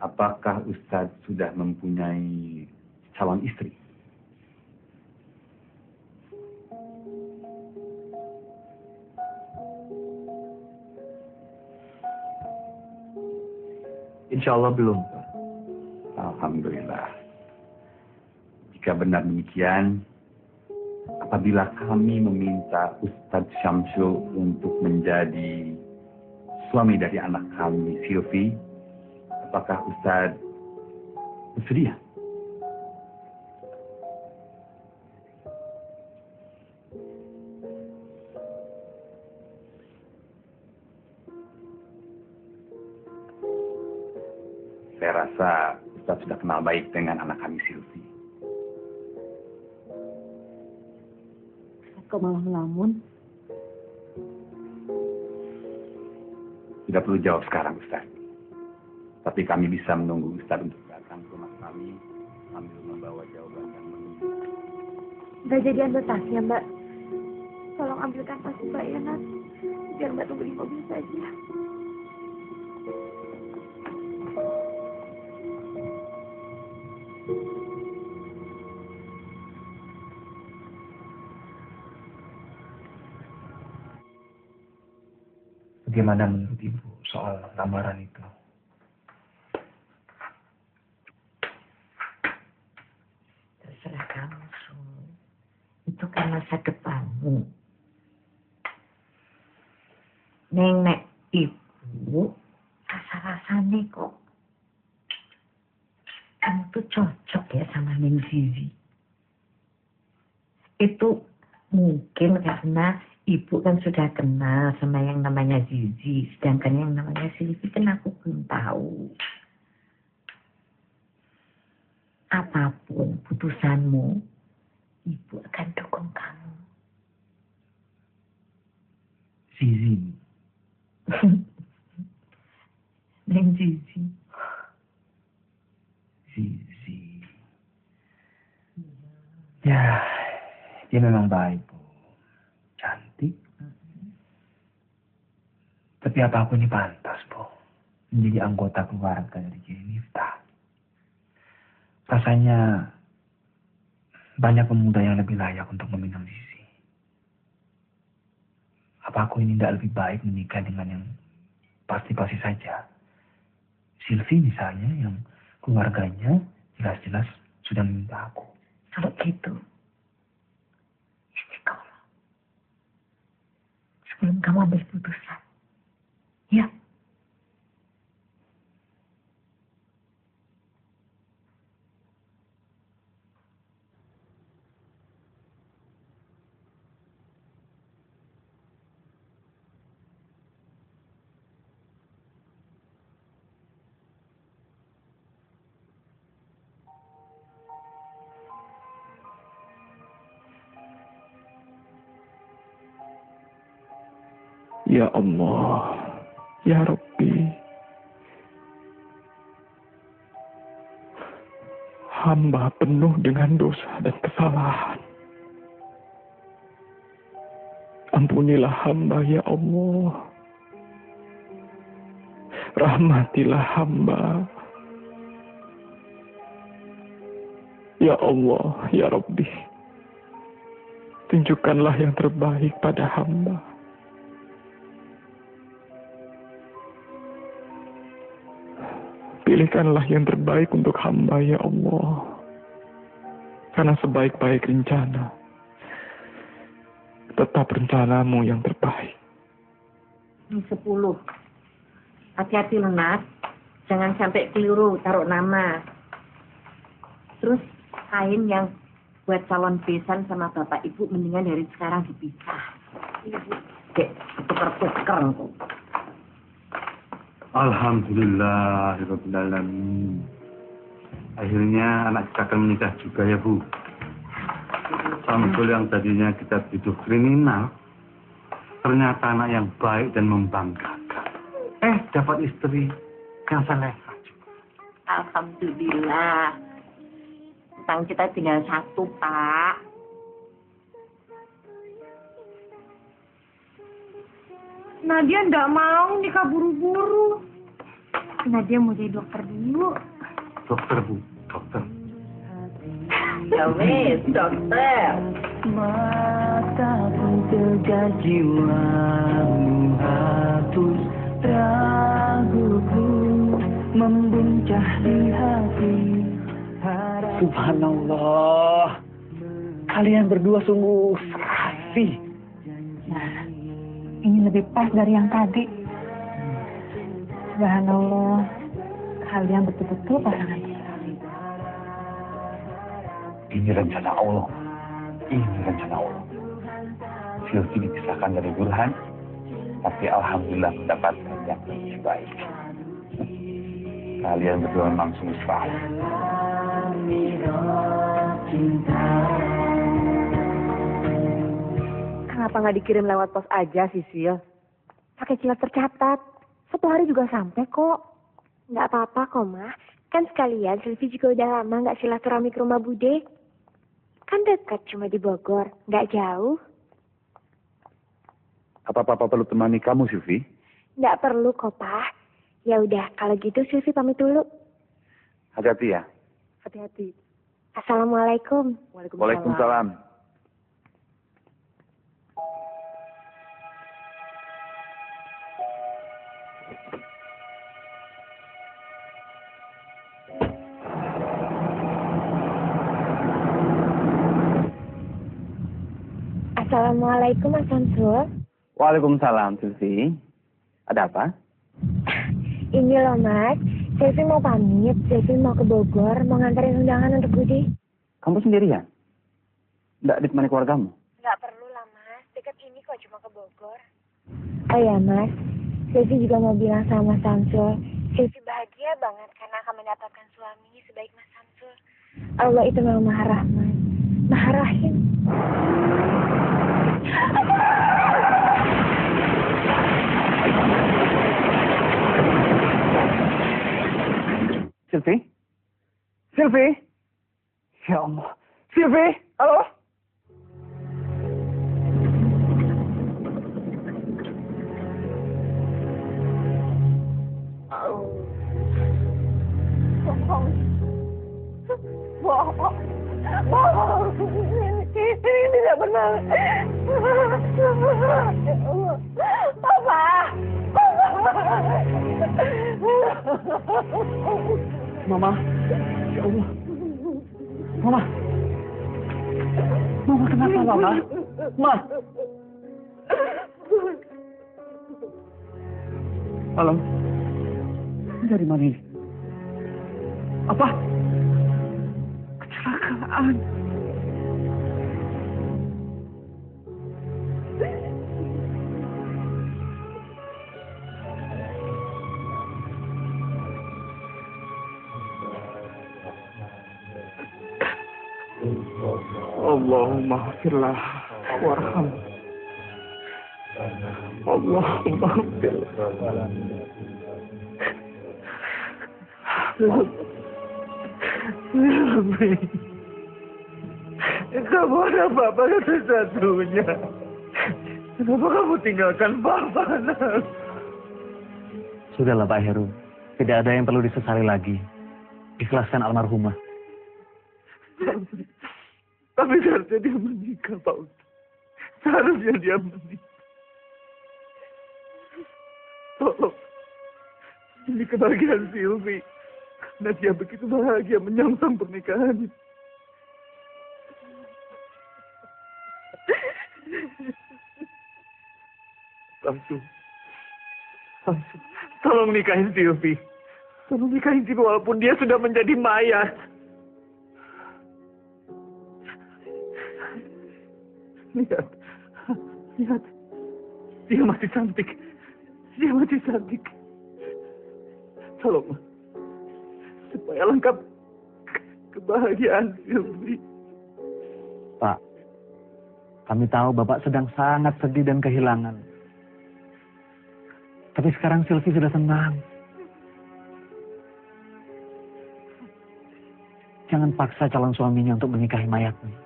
Apakah Ustaz sudah mempunyai calon istri? Insya Allah belum. Alhamdulillah. Jika benar demikian, apabila kami meminta Ustadz Syamsul untuk menjadi suami dari anak kami, Silvi, apakah Ustadz bersedia? Saya rasa Ustadz sudah kenal baik dengan anak kami, Silvi. Kok malah melamun? Tidak perlu jawab sekarang, Ustaz. Tapi kami bisa menunggu Ustaz untuk datang ke rumah kami sambil membawa jawaban yang menentukan. Nggak jadi ambil tasnya, Mbak. Tolong ambilkan tas Mbak ya, Nat. Biar Mbak tunggu di mobil saja. Bagaimana menurut Ibu soal lamaran itu? Terserah kamu, Sun. Itu kan masa depanmu. Nenek ibu, rasa-rasanya kok kamu tuh cocok ya sama Neng Zizi. Itu mungkin karena ibu kan sudah kenal sama yang namanya Zizi, sedangkan yang namanya Silvi kan aku belum tahu. Apapun putusanmu, ibu akan dukung kamu. Zizi. Neng Zizi. Zizi. Ya, dia memang baik, Bu. Cantik. Tapi apa aku ini pantas, Bu? Menjadi anggota keluarga dari Kiai Miftah. Rasanya banyak pemuda yang lebih layak untuk meminang Zizi. Apa aku ini tidak lebih baik menikah dengan yang pasti-pasti saja? Silvi misalnya, yang keluarganya jelas-jelas sudah meminta aku. Kalau gitu, istiqomah. Sebelum kamu ambil putusan. Ya. Ya Allah, ya Rabbi, hamba penuh dengan dosa dan kesalahan. Ampunilah hamba, ya Allah. Rahmatilah hamba. Ya Allah, ya Rabbi, tunjukkanlah yang terbaik pada hamba. Pilihkanlah yang terbaik untuk hamba, ya Allah. Karena sebaik-baik rencana, tetap rencanamu yang terbaik. Ini 10. Hati-hati loh, Nat. Jangan sampai keliru taruh nama. Terus kain yang buat calon besan sama bapak ibu mendingan dari sekarang dipisah. Ibu, dek, tuker-tuker. Alhamdulillahirrahmanirrahim. Akhirnya anak kita akan menikah juga ya, Bu. Samsul yang tadinya kita tuduh kriminal, ternyata anak yang baik dan membanggakan. Dapat istri yang salehah juga. Alhamdulillah. Utang kita tinggal 1, Pak. Nadia nggak mau nikah buru-buru. Nadia mau jadi dokter dulu. Dokter, Bu. Dokter. Ya wes, dokter. Mataku tegar, jiwamu hapus raguku membuncah di hati. Subhanallah. Kalian berdua sungguh serasi. Nah, ini lebih pas dari yang tadi. Subhanallah, kalian betul-betul pasangan sekali. Ini rencana Allah. Ini rencana Allah. Silvi dipisahkan dari Burhan, tapi alhamdulillah mendapatkan yang lebih baik. Kalian berdua memang sungguh serasi. Kenapa nggak dikirim lewat pos aja, Sisil? Pakai cilat tercatat. 1 hari juga sampai kok. Nggak apa-apa kok, Ma. Kan sekalian Silvi juga udah lama nggak silaturahmi ke rumah Bude. Kan dekat, cuma di Bogor. Nggak jauh. Apa Papa perlu temani kamu, Silvi? Nggak perlu kok, Pak. Ya udah, kalau gitu Silvi pamit dulu. Hati-hati ya. Hati-hati. Assalamualaikum. Waalaikumsalam. Assalamualaikum, Mas Samsul. Waalaikumsalam, Silvi. Ada apa? Ini loh, Mas. Silvi mau pamit. Silvi mau ke Bogor, mau nganterin undangan untuk Budi. Kamu sendirian? Nggak ditemani keluargamu? Nggak perlu lah, Mas. Dekat ini kok, cuma ke Bogor. Oh ya, Mas. Silvi juga mau bilang sama Mas Samsul. Silvi bahagia banget karena akan mendapatkan suami sebaik Mas Samsul. Allah itu memang Maha Rahman, Maha Rahim. Silvi? Silvi? Ya Allah. Silvi? Halo? Bohong. Ini tidak benar. Papa. Mama. Ya Allah. Mama. Mama kenapa, Mama? Ma. Halo. Dari mana ini? Apa? Kecelakaan. Allahumma firlah warham. Allahumma firlah. Kamu ada Bapak satu-satunya. Kenapa kamu tinggalkan Bapak, nak? Sudahlah, Pak Heru. Tidak ada yang perlu disesali lagi. Ikhlaskan almarhumah. Tapi seharusnya dia menikah, Pak Ustaz. Seharusnya dia menikah. Tolong. Ini kebahagiaan Silvi. Karena dia begitu bahagia menyongsong pernikahan. Langsung. Tolong nikahin Silvi. Tolong nikahin Silvi walaupun dia sudah menjadi mayat. Lihat. Dia masih cantik. Tolong. Supaya lengkap kebahagiaan Silvi. Pak, kami tahu Bapak sedang sangat sedih dan kehilangan. Tapi sekarang Silvi sudah senang. Jangan paksa calon suaminya untuk menikahi mayatnya.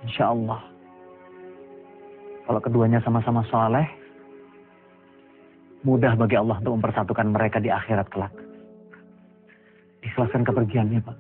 Insya Allah, kalau keduanya sama-sama soleh, mudah bagi Allah untuk mempersatukan mereka di akhirat kelak. Ikhlaskan kepergiannya, Pak.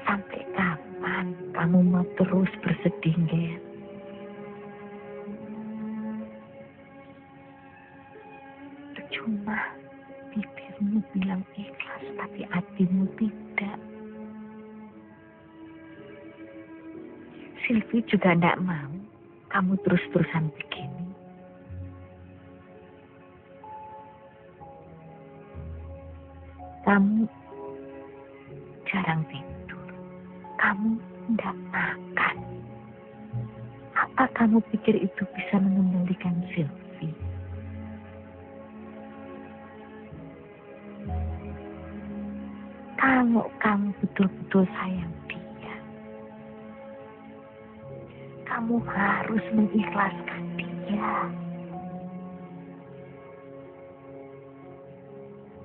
Sampai kapan kamu mau terus bersedih, Gen? Percuma. bibirmu bilang ikhlas, tapi hatimu tidak. Sylvie juga tidak mau kamu terus-terusan begini. Kamu jarang tidur, kamu tidak makan. Apa kamu pikir itu bisa mengembalikan Sylvie? Kalau kamu betul-betul sayang dia, kamu harus mengikhlaskan dia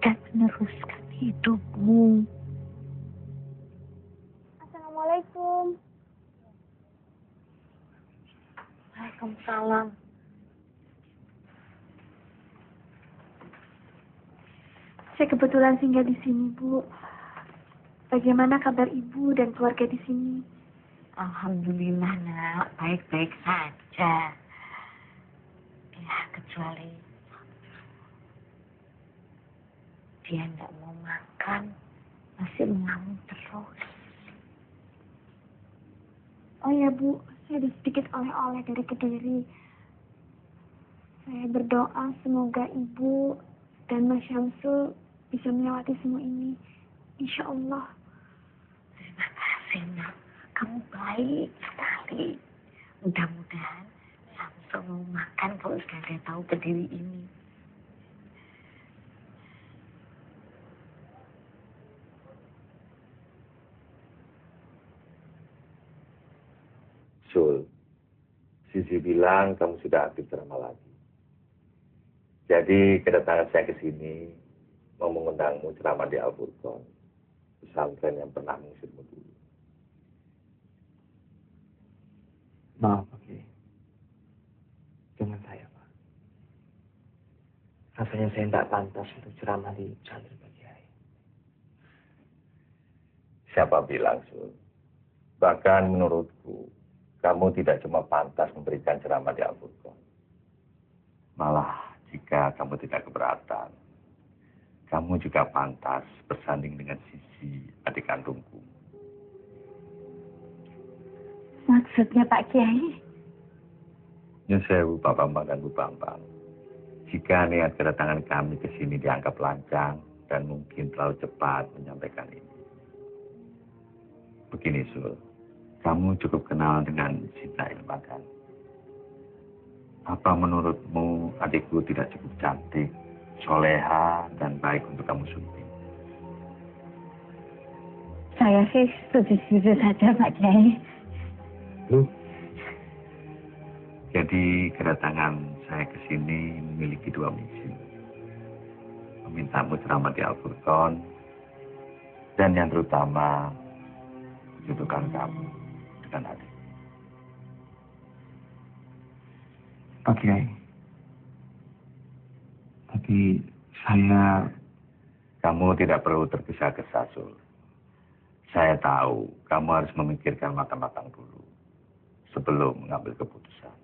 dan meneruskan hidupmu. Assalamualaikum. Waalaikumsalam. Saya kebetulan singgah di sini, Bu. Bagaimana kabar Ibu dan keluarga di sini? Alhamdulillah, Nak. Baik-baik saja. Ya, kecuali dia tidak mau makan, masih mengamuk terus. Oh ya, Bu. Saya ada sedikit oleh-oleh dari Kediri. Saya berdoa semoga Ibu dan Mas Syamsul bisa melewati semua ini. Insya Allah. Terima kasih, Nak. Kamu baik sekali. Mudah-mudahan Syamsul mau makan kalau sudah dia tahu Kediri ini. Sul, Sisi bilang kamu sudah aktif ceramah lagi. Jadi kedatangan saya ke sini mau mengundangmu ceramah di Al-Furqan, pesantren yang pernah mengusirmu dulu. Maaf, Pak Kiai. Jangan saya, Pak. Rasanya saya tidak pantas untuk ceramah di pesantren Pak Kiai. Siapa bilang, Sul? Bahkan menurutku, kamu tidak cuma pantas memberikan ceramah di Al-Furqan. Malah, jika kamu tidak keberatan, kamu juga pantas bersanding dengan Sisi, adik kandungku. Maksudnya Pak Kiai? Nyusewu Pak Bambang dan Bu Bambang. Jika niat kedatangan kami ke sini dianggap lancang dan mungkin terlalu cepat menyampaikan ini. Begini, Sul. Kamu cukup kenal dengan Sinta Ilmakan. Apa menurutmu adikku tidak cukup cantik, soleha, dan baik untuk kamu sunting? Saya sih setuju saja, Pak Kiai. Loh? Jadi kedatangan saya ke sini memiliki dua misi. Memintamu ceramah di Al-Furqan, dan yang terutama menjodohkan kamu dengan adik. Pak Kiai. Tapi saya... Kamu tidak perlu tergesa-gesa, Sul. Saya tahu kamu harus memikirkan matang-matang dulu sebelum mengambil keputusan.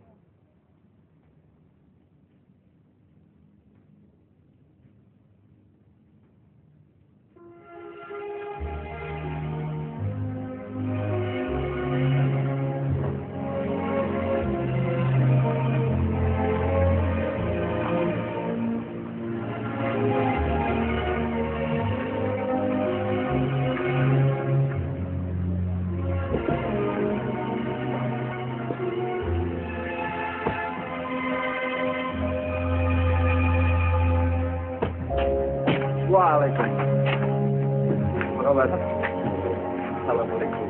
Assalamualaikum.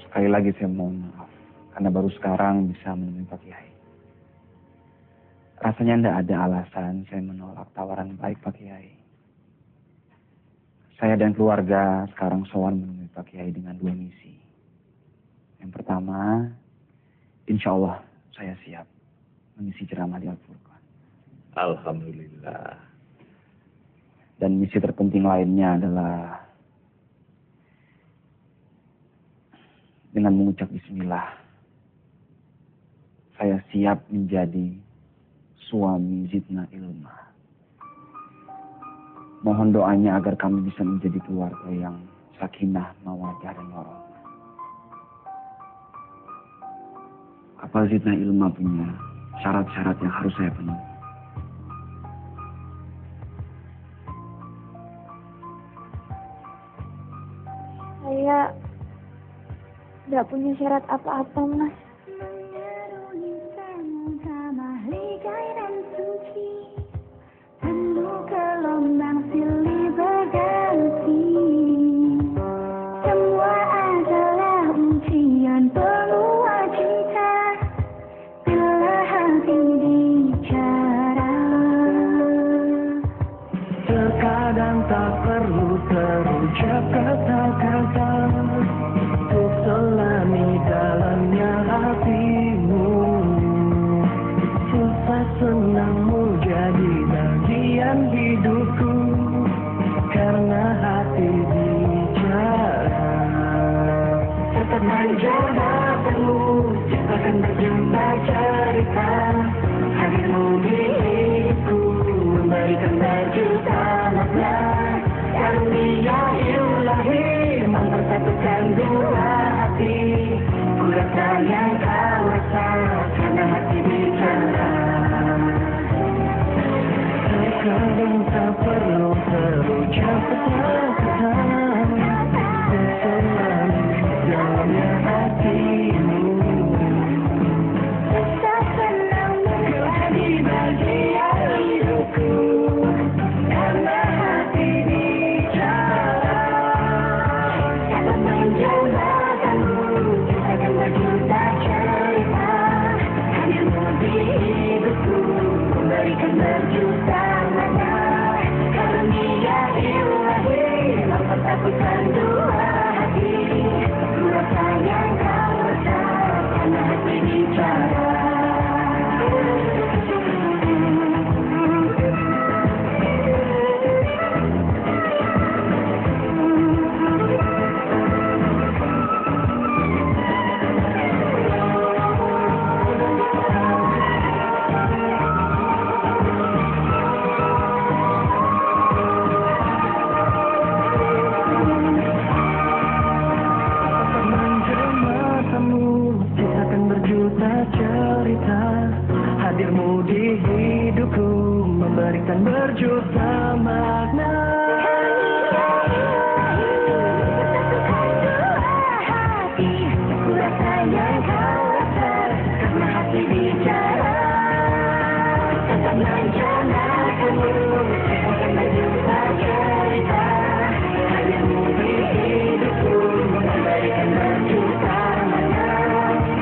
Sekali lagi saya mohon maaf, karena baru sekarang bisa menemui Pak Kiai. Rasanya tidak ada alasan saya menolak tawaran baik Pak Kiai. Saya dan keluarga sekarang sowan menemui Pak Kiai dengan dua misi. Yang pertama, insya Allah saya siap mengisi ceramah di Al-Furqan. Alhamdulillah. Dan misi terpenting lainnya adalah dengan mengucap bismillah, saya siap menjadi suami Zidna Ilma. Mohon doanya agar kami bisa menjadi keluarga yang sakinah, mawaddah, dan warahmah. Apa Zidna Ilma punya syarat-syarat yang harus saya penuhi? Saya nggak punya syarat apa-apa, Mas. Terkadang tak perlu terucap kata-kata untuk selami dalamnya hatimu. Susah senangmu jadi bagian hidupku, karena hati bicara. Tetap menjaga perlu, akan berjumpa cerita. Hadirmu di hidupku, memberikan berjuta makna. Karunia ilahi mempersatukan dua hati. Ku rasa yang kau rasa karena hati bicara. Terkadang tak perlu terucap kata-kata, selalu dalamnya hatimu. Tetap senang menjadi bagian hidupku, karena hati bicara. Dapat menjembatkanmu, akan berjuta cerita. Hadirmu di hidupku, memberikan berjuta makna. Karunia ilahi mempersatukan dua hati. Ku rasa yang kau rasa karena hati bicara. Hadirmu di hidupku, memberikan berjuta makna. Ku rasa yang kau rasa karena hati bicara. Tetap menjanakanmu, akan berjuta cerita. Hadirmu di hidupku, memberikan berjuta makna.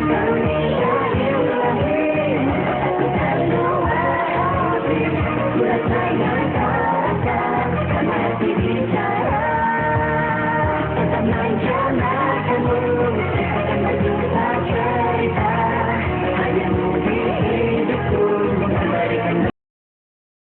Karunia ilahi mempersatukan dua hati. Ku rasa yang kau rasa karena hati bicara. Tetap menjanakanmu,